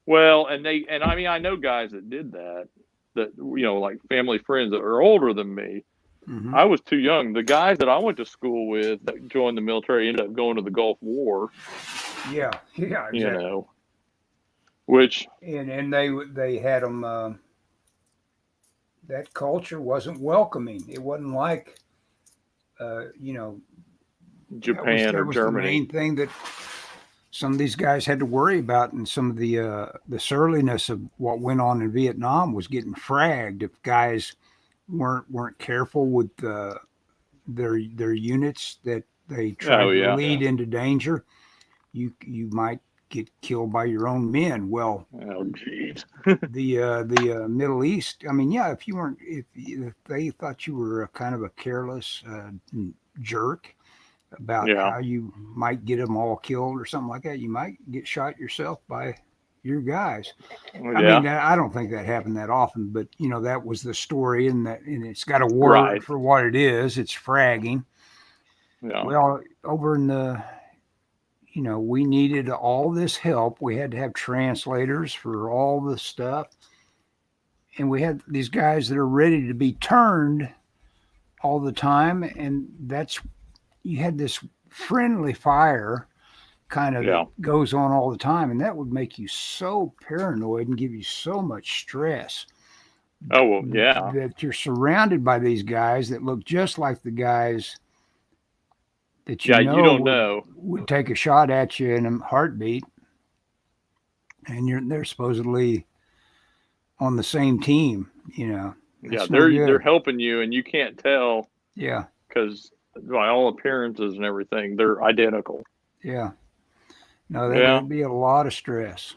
Well, and I know guys that did that like family friends that are older than me. Mm-hmm. I was too young. The guys that I went to school with that joined the military ended up going to the Gulf War. Yeah, exactly. Which and they had them. That culture wasn't welcoming. It wasn't like, Japan or Germany. The main thing that some of these guys had to worry about, and some of the surliness of what went on in Vietnam was getting fragged if guys weren't careful with their units that they tried to lead into danger. You might get killed by your own men. Well, geez. the Middle East. I mean, if they thought you were a kind of a careless jerk about how you might get them all killed or something like that, you might get shot yourself by your guys. I mean, I don't think that happened that often, but that was the story, and it's got a word for what it is. It's fragging. Yeah. Well, over in the, we needed all this help. We had to have translators for all the stuff, and we had these guys that are ready to be turned all the time, and that's you had this friendly fire kind of Yeah. that goes on all the time, and that would make you so paranoid and give you so much stress Oh well, yeah. that you're surrounded by these guys that look just like the guys that you Yeah, you know don't know. would take a shot at you in a heartbeat, and they're supposedly on the same team. You know, Yeah, that's no they're good. helping you, and you can't tell Yeah, because by all appearances and everything, they're identical. yeah. No, Yeah. that'd be a lot of stress.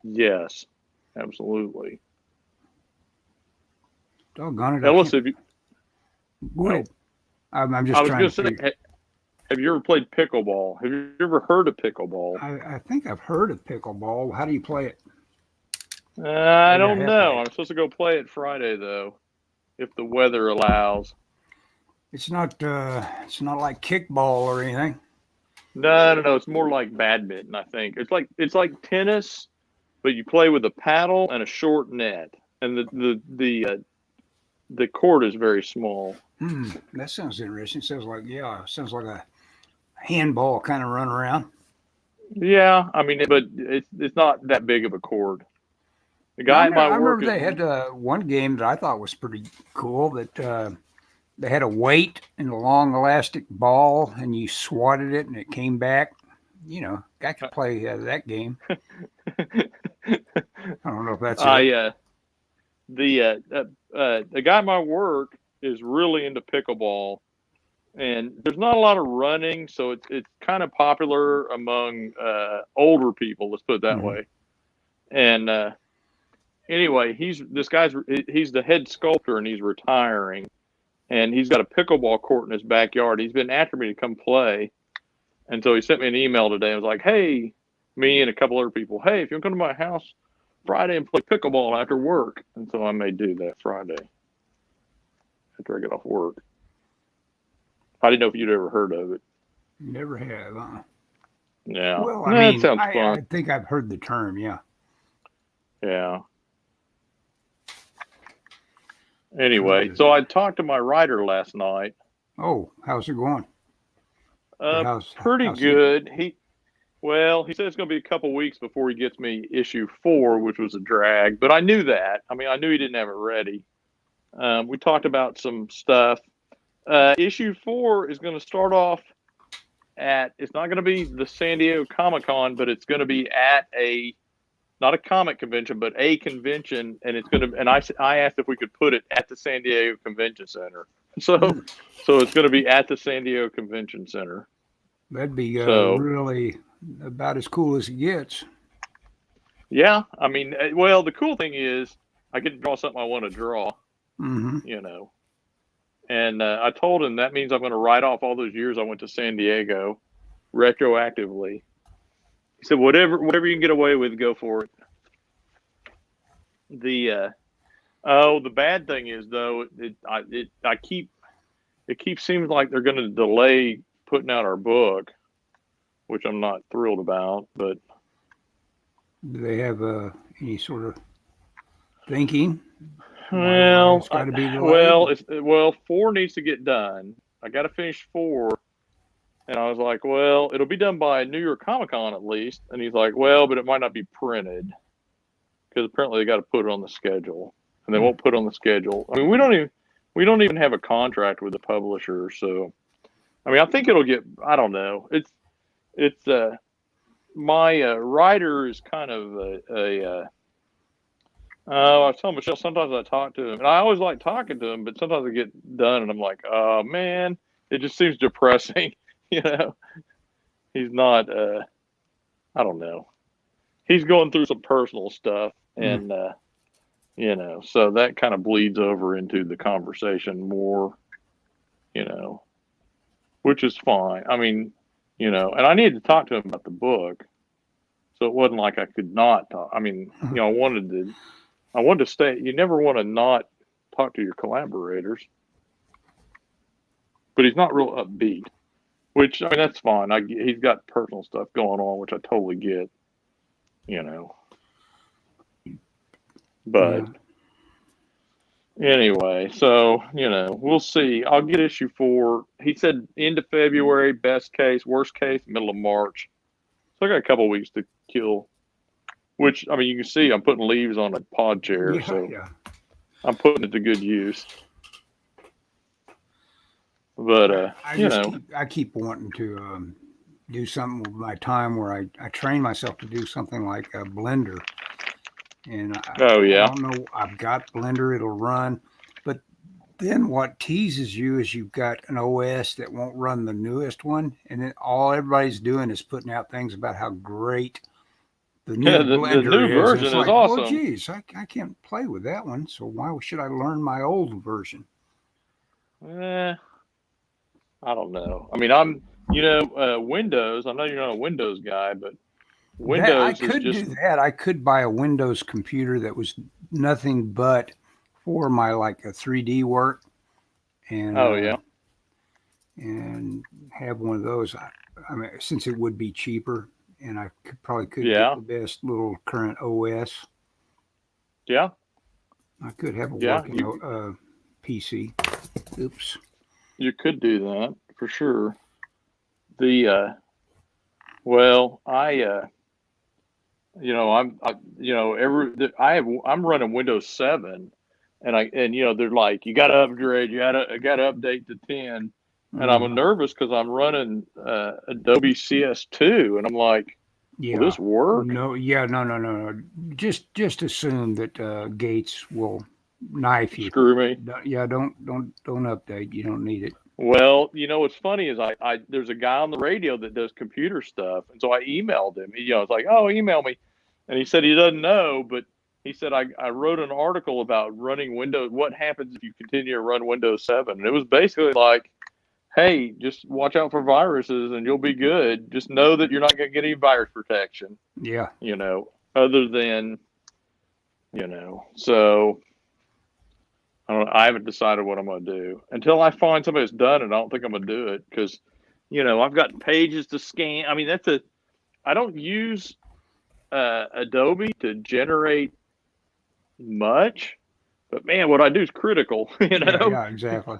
Yes. Absolutely. Doggone it, I Ellis, can't. have you? Go Oh, ahead. I'm I just was trying going to to say, figure. have you ever played pickleball? Have you ever heard of pickleball? I think I've heard of pickleball. How do you play it? I Maybe I don't have played know. it. I'm supposed to go play it Friday though, if the weather allows. It's not like kickball or anything. No, no, no. It's more like badminton. I think it's like tennis, but you play with a paddle and a short net, and the court is very small. That sounds interesting. Sounds like a handball kind of run around. Yeah, I mean, but it's not that big of a court. The Now, guy at my I work remember is they had one game that I thought was pretty cool. That they had a weight and a long elastic ball, and you swatted it, and it came back. You know, I could play that game. I don't know if that's it. I the guy at my work is really into pickleball, and there's not a lot of running, so it's kind of popular among older people. Let's put it that Hmm. way. And anyway, he's the head sculptor, and he's retiring, and he's got a pickleball court in his backyard. He's been after me to come play, and so he sent me an email today. I was like, hey, me and a couple other people, hey, if you want to come to my house Friday and play pickleball after work, and so I may do that Friday after I get off work. I didn't know if you'd ever heard of it. Never have. Yeah. Well, I Nah, it mean, sounds fun. I think I've heard the term. Yeah. Yeah. Trying Anyway, to. so I talked to my writer last night. Oh, how's it going? Or Pretty how's he? good. He said it's going to be a couple weeks before he gets me issue 4, which was a drag, but I knew that. I mean, I knew he didn't have it ready. We talked about some stuff. Issue 4 is going to start off it's not going to be the San Diego Comic Con, but it's going to be at not a comic convention, but a convention, and I asked if we could put it at the San Diego Convention Center. So Hmm, so it's going to be at the San Diego Convention Center. that'd be So really about as cool as it gets. yeah, I mean, well, the cool thing is I get to draw something I want to draw, Hmm. you know. And I told him that means I'm going to write off all those years I went to San Diego retroactively. He said, whatever you can get away with, go for it. The bad thing is though, it keeps seems like they're going to delay putting out our book, which I'm not thrilled about. But Do they have any sort of thinking why well, it's got to be delayed? well, 4 needs to get done. I got to finish 4. And I was like, well, it'll be done by New York Comic Con at least. And he's like, well, but it might not be printed because apparently they got to put it on the schedule, and they Hmm. won't put it on the schedule. I mean, we don't even have a contract with the publisher, so I mean, I think it'll get. I don't know. It's my writer is kind of I was telling Michelle sometimes I talk to him, and I always like talking to him, but sometimes I get done and I'm like, oh man, it just seems depressing. you know, he's not. I don't know. He's going through some personal stuff, Hmm. and so that kind of bleeds over into the conversation more. You know, which is fine. I mean, and I needed to talk to him about the book, so it wasn't like I could not talk. I mean, I wanted to stay. You never want to not talk to your collaborators, but he's not real upbeat. Which I mean, that's fine. He's got personal stuff going on, which I totally get. You know, but Yeah. Anyway, so we'll see. I'll get issue 4. He said end of February, best case, worst case, middle of March. So I got a couple weeks to kill. Which, I mean, you can see I'm putting leaves on a pod chair, so I'm putting it to good use. But I keep wanting to do something with my time where I train myself to do something like a Blender. And I don't know, I've got Blender, it'll run, but then what teases you is you've got an OS that won't run the newest one, and then all everybody's doing is putting out things about how great the new Blender the new is. version It's like, is awesome. well, geez, I can't play with that one, so why should I learn my old version? I don't know. I mean, I'm Windows. I know you're not a Windows guy, but Windows I could do that. I could buy a Windows computer that was nothing but for my like a 3D work, and and have one of those. I mean, since it would be cheaper, and I probably could get the best little current OS. Yeah, I could have a working PC. Oops. You could do that for sure. I'm running Windows 7, and they're like, you got to upgrade, you got to update to 10, and I'm nervous because I'm running Adobe CS2, and I'm like, will this work? No. Just assume that Gates will knife you. Screw me. Don't update. You don't need it. Well, what's funny is I there's a guy on the radio that does computer stuff, and so I emailed him. I was like, oh, email me, and he said he doesn't know, but he said I wrote an article about running Windows. What happens if you continue to run Windows 7? And it was basically like, hey, just watch out for viruses, and you'll be good. Just know that you're not going to get any virus protection. Yeah. Other than, so. I haven't decided what I'm going to do until I find somebody that's done it. I don't think I'm going to do it because, I've got pages to scan. I mean, I don't use Adobe to generate much, but man, what I do is critical. Yeah, exactly.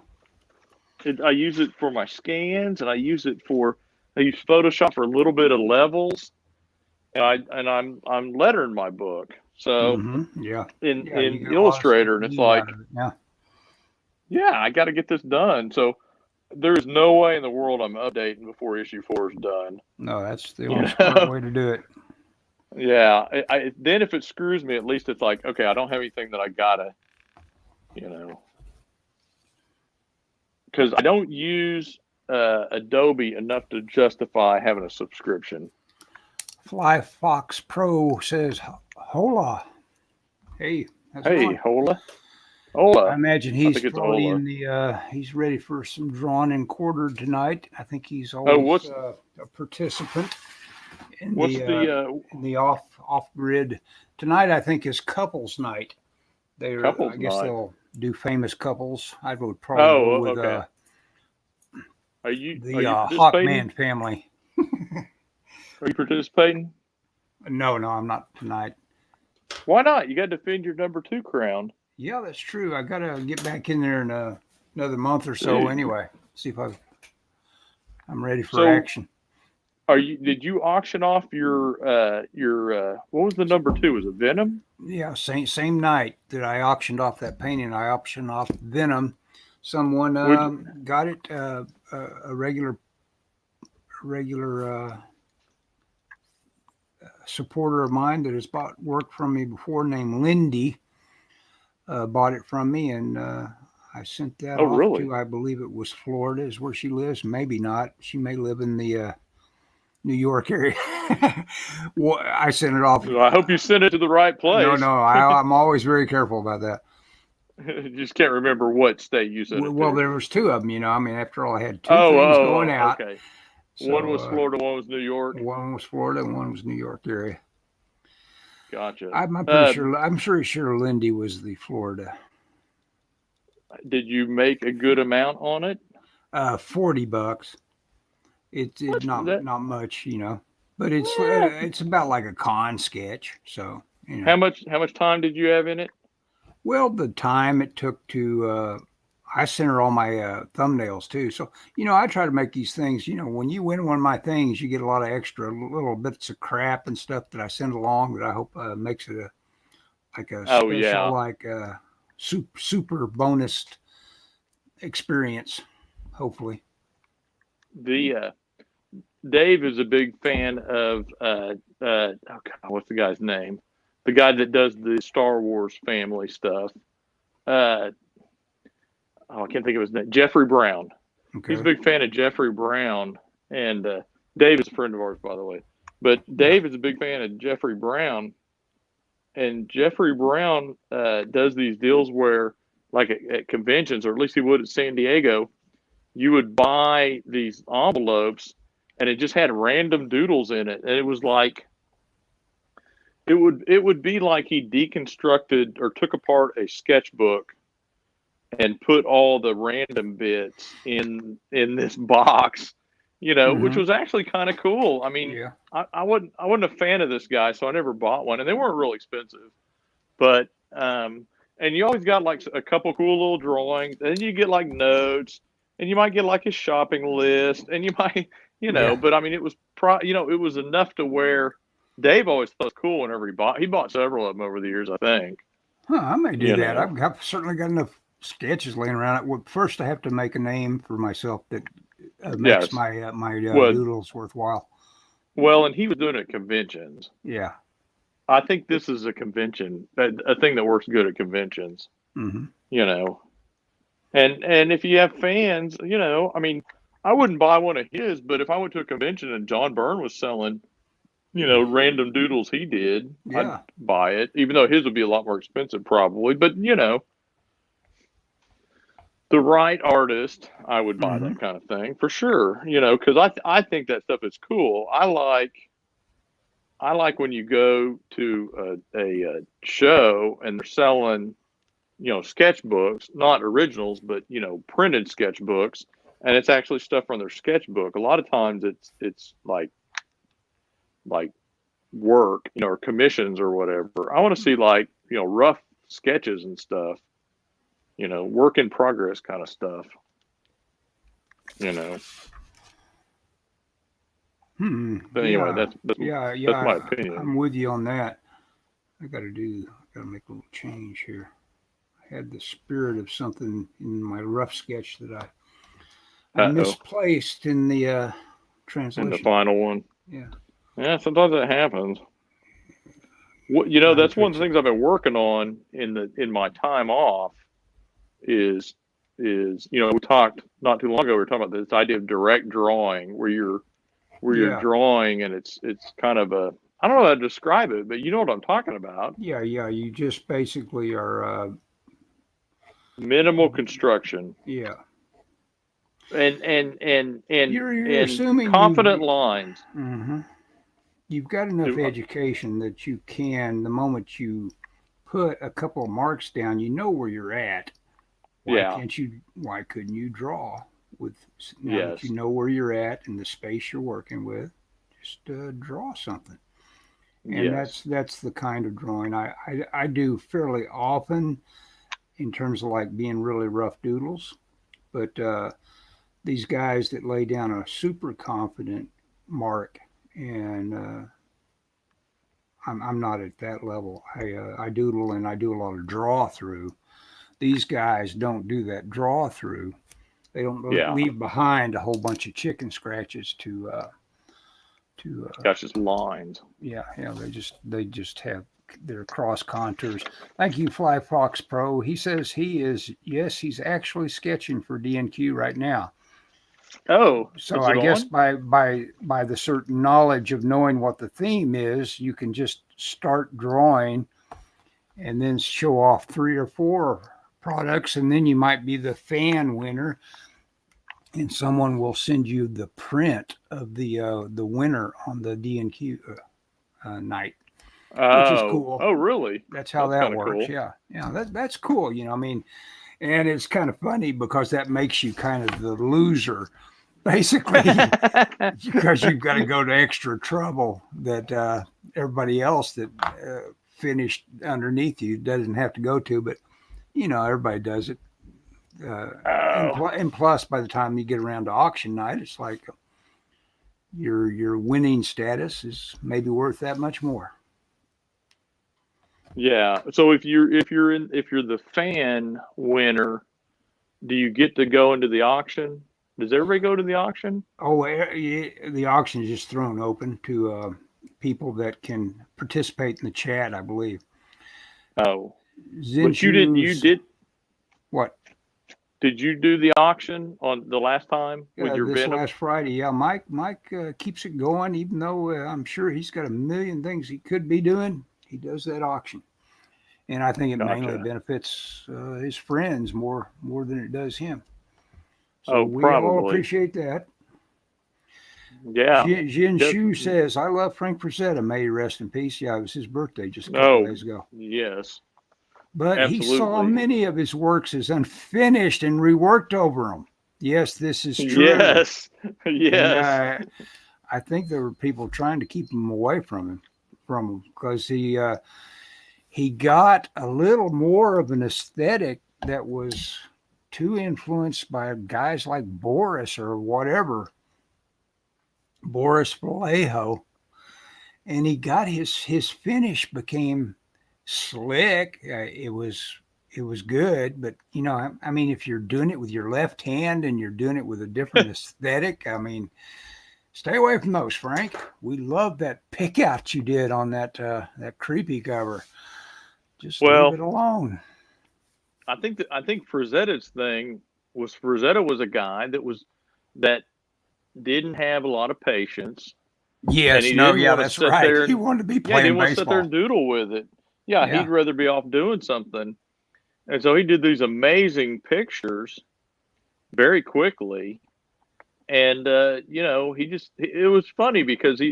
I use it for my scans, and I use Photoshop for a little bit of levels, and I'm lettering my book. So in Illustrator, and it's like, I got to get this done. So there's no way in the world I'm updating before issue 4 is done. No, that's the only smart way to do it. Yeah. Then if it screws me, at least it's like, okay, I don't have anything that I gotta, because I don't use Adobe enough to justify having a subscription. Fly Fox Pro says, "Hola, hey, hola." I imagine he's probably he's ready for some drawn and quartered tonight. I think he's always a participant in the off grid tonight. I think is couples night. I guess they'll do famous couples. I would probably go with are you Hawkman family. Are you participating? No, I'm not tonight. Why not? You got to defend your number 2 crown. Yeah, that's true. I got to get back in there in another month or so. Anyway, see if I'm ready for action. Did you auction off your what was the number 2? Was it Venom? Yeah, same night that I auctioned off that painting, I auctioned off Venom. Someone got it. A regular supporter of mine that has bought work from me before, named Lindy, bought it from me, and I sent that off to, I believe it was Florida is where she lives. Maybe not. She may live in the New York area. Well, I sent it off. Well, I hope you sent it to the right place. No, I'm always very careful about that. You just can't remember what state you sent it to. Well, there was 2 of them, I mean, after all, I had 2 things going out. Okay. So, one was Florida, one was New York. One was Florida, and one was New York area. Gotcha. I'm pretty sure Lindy was the Florida. Did you make a good amount on it? $40. It's not much, but it's about like a con sketch. So How much time did you have in it? Well, the time it took to, I center all my thumbnails too. So, I try to make these things, when you win one of my things, you get a lot of extra little bits of crap and stuff that I send along that I hope makes it like a Oh special, yeah, like super bonus experience, hopefully. the Dave is a big fan of oh God, what's the guy's name? The guy that does the Star Wars family stuff. Uh, I can't think of his name. Jeffrey Brown. He's a Okay. big fan of Jeffrey Brown, and Dave is a friend of ours, by the way. But Yeah. Dave is a big fan of Jeffrey Brown, and Jeffrey Brown does these deals where, like at conventions, or at least he would at San Diego, you would buy these envelopes, and it just had random doodles in it, and it was like it would be like he deconstructed or took apart a sketchbook and put all the random bits in this box, which Hmm. was actually kind of cool. I mean, Yeah. I wasn't a fan of this guy, so I never bought one, and they weren't real expensive. But and you always got like a couple cool little drawings, and then you get like notes, and you might get like a shopping list, and you might, Yeah. But I mean, it was it was enough to where Dave always thought it was cool whenever he bought several of them over the years, I think. Huh, I may do You that. know, I've certainly got enough sketches laying around. Well, first, I have to make a name for myself that makes yes. my Well, doodles worthwhile. and he was doing it at conventions. Yeah. I think this is a convention, a thing that works good at conventions. Hmm. You know, and if you have fans, I mean, I wouldn't buy one of his, but if I went to a convention and John Byrne was selling, random doodles he did, I'd Yeah. buy it, even though his would be a lot more expensive probably. But the right artist, I would buy Hmm. that kind of thing for sure. Because I think that stuff is cool. I like when you go to a show and they're selling, sketchbooks, not originals, but printed sketchbooks, and it's actually stuff from their sketchbook. A lot of times it's like work, or commissions or whatever. I want to see like rough sketches and stuff, work in progress kind of stuff. You know. But anyway, Yeah. that's that's, Yeah. that's my Yeah. opinion. I'm with you on that. Got to make a little change here. I had the spirit of something in my rough sketch that I Uh-oh. misplaced in the And the translation. final one. Yeah. Yeah, sometimes that happens. Got to That's one of fix the it. things I've been working on in my time off is we talked not too long ago, we were talking about this idea of direct drawing where you're Yeah. drawing, and it's kind of a, I don't know how to describe it, but you know what I'm talking about. Yeah. Yeah. You just basically are. Minimal construction Yeah. and and and and You're and assuming confident lines. hmm you've got enough education that you can, the moment you put a couple of marks down, you know where you're at. Yeah. Why couldn't you draw with, now that you Yes. know where you're at and the space you're working with, just draw something. And Yes. that's the kind of drawing I do fairly often in terms of like being really rough doodles. But these guys that lay down a super confident mark, and I'm not at that level. I doodle and I do a lot of draw through. These guys don't do that draw through. They don't Yeah. leave behind a whole bunch of chicken scratches to Gosh, just lines. yeah, yeah. They just have their cross contours. Thank you, Fly Fox Pro. He says he's actually sketching for DNQ right now. Oh, So is I it guess on? by the certain knowledge of knowing what the theme is, you can just start drawing and then show off 3 or 4 products, and then you might be the fan winner, and someone will send you the print of the winner on the DNQ night, which is Oh, cool. oh, really? That's how That's that kind of works. cool. Yeah, yeah, that's cool. I mean, and it's kind of funny because that makes you kind of the loser, basically, because you've got to go to extra trouble that everybody else that finished underneath you doesn't have to go to. But everybody does it. Oh, And plus, by the time you get around to auction night, it's like your winning status is maybe worth that much more. yeah. So if you're the fan winner, do you get to go into the auction? Does everybody go to the auction? Oh, the auction is just thrown open to people that can participate in the chat, I believe. Oh, but you didn't. You Zinshu's did. what? Did you do the auction on the last time with your This Venom? last Friday, yeah. Mike keeps it going, even though I'm sure he's got a million things he could be doing. He does that auction, and I think it mainly Gotcha. benefits his friends more than it does him. So Oh, we all probably. appreciate that. Yeah. Jin Just, Shu says, "I love Frank Frazetta. May he rest in peace." Yeah, it was his birthday just a couple of oh, days ago. yes. But he saw Absolutely. many of his works as unfinished and reworked over them. Yes, this is true. Yes. And Yes. I think there were people trying to keep him away from him because he got a little more of an aesthetic that was too influenced by guys like Boris or whatever, Boris Vallejo, and he got his finish became slick. It was good, but I mean, if you're doing it with your left hand and you're doing it with a different aesthetic, I mean, stay away from those, Frank. We love that pick out you did on that creepy cover. Just leave Well, it alone. I think Frazetta's thing was Frazetta was a guy that didn't have a lot of patience, and Yes, he no, didn't yeah, want to that's sit right. there He and wanted to be yeah, he playing didn't want to sit there baseball. and doodle with it. Yeah, Yeah, he'd rather be off doing something. And so he did these amazing pictures very quickly. And it was funny because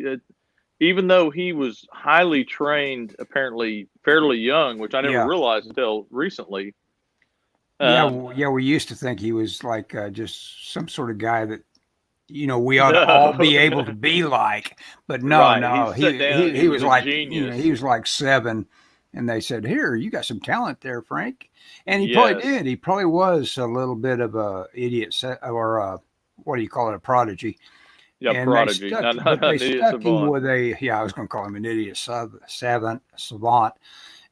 even though he was highly trained, apparently fairly young, which I never yeah, realized until recently. yeah, Um, yeah. We used to think he was like just some sort of guy that we ought to all no, be able to be like. But no, right. He no, sat down and he he was was a like genius. he was like 7, and they said, "Here, you got some talent there, Frank," and he probably Yes. did. He probably was a little bit of a idiot or what do you call it, a prodigy. Yeah, And they prodigy. stuck, Not, not, but not they an idiot stuck him savant. with a yeah. I was going to call him an idiot savant,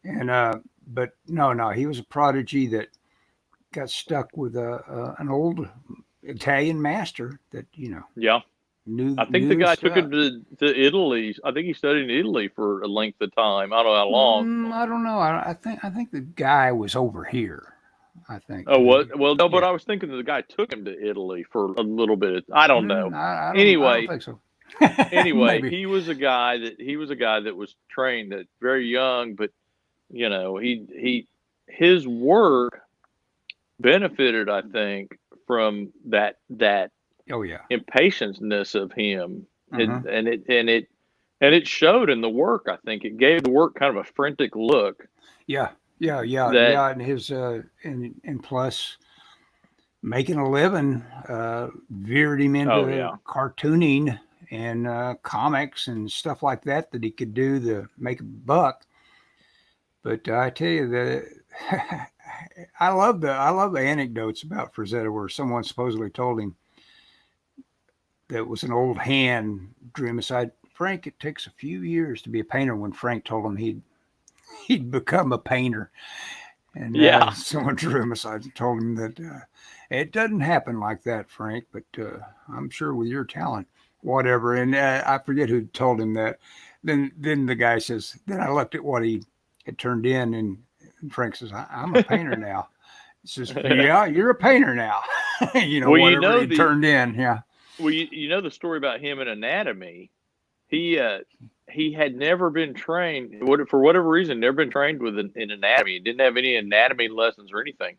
and but no, no, he was a prodigy that got stuck with an old Italian master that Yeah. I think the knew his guy took stuff. him to Italy. I think he studied in Italy for a length of time. I don't know how long. I don't know. I think the guy was over here. I think. Oh, what? Well, no, but Yeah. I was thinking the guy took him to Italy for a little bit. I don't know. I don't Anyway, think so. anyway, Maybe. he was a guy that was trained at very young, but his work benefited, I think, from that Oh yeah. impatientness of him, Uh-huh. and it showed in the work. I think it gave the work kind of a frantic look. Yeah. Yeah. Yeah. That Yeah. And his and plus making a living veered him oh into yeah, cartooning and comics and stuff like that he could do to make a buck. But I tell you that I love the anecdotes about Frazetta where someone supposedly told him that was an old hand drew him aside. Frank, it takes a few years to be a painter. When Frank told him he'd become a painter, and yeah. someone drew him aside and told him that it doesn't happen like that, Frank. But I'm sure with your talent, whatever. And I forget who told him that. Then the guy says. Then I looked at what he had turned in, and Frank says, "I'm a painter now." He says, "Yeah, you're a painter now." well, you Whatever know he the turned in. Yeah. well, you know the story about him in anatomy. He had never been trained for whatever reason, never been trained in anatomy. He didn't have any anatomy lessons or anything.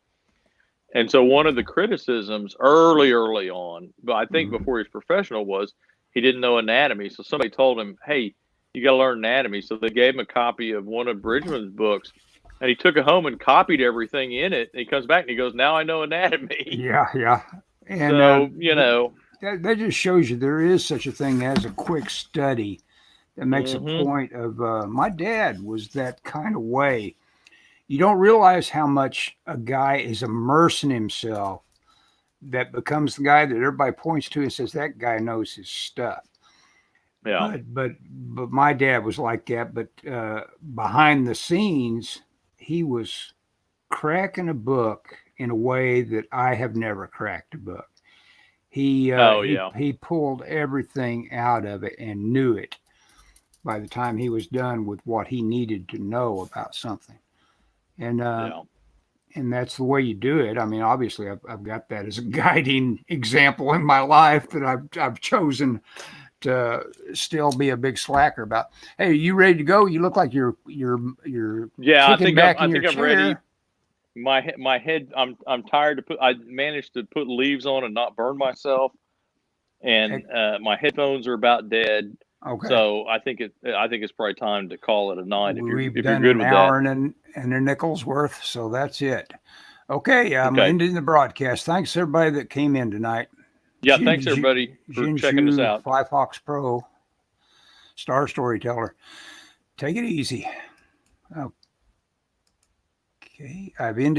And so one of the criticisms early on, but I think Mhm. before he was professional, was he didn't know anatomy. So somebody told him, "Hey, you got to learn anatomy." So they gave him a copy of one of Bridgman's books, and he took it home and copied everything in it. And he comes back and he goes, "Now I know anatomy." Yeah, yeah. And So that just shows you there is such a thing as a quick study that makes a hmm point of. My dad was that kind of way. you don't realize how much a guy is immersing himself that becomes the guy that everybody points to and says that guy knows his stuff. Yeah. But my dad was like that. But behind the scenes, he was cracking a book in a way that I have never cracked a book. Oh yeah. He pulled everything out of it and knew it by the time he was done with what he needed to know about something. And Yeah. and that's the way you do it. I mean, obviously, I've got that as a guiding example in my life that I've chosen to still be a big slacker about. Hey, you ready to go? You look like you're Yeah. kicking back I in your think I'm chair. ready. My head. I'm tired to put. I managed to put leaves on and not burn myself, and my headphones are about dead. Okay. So I think it's probably time to call it a night if We've you're done good an with hour that. and a nickel's worth, so that's it. Okay, I'm Okay. ending the broadcast. Thanks everybody that came in tonight. Yeah. Thanks everybody for checking us Jinshu, out. Fly Fox Pro, Star Storyteller. Take it easy. Okay, I've ended.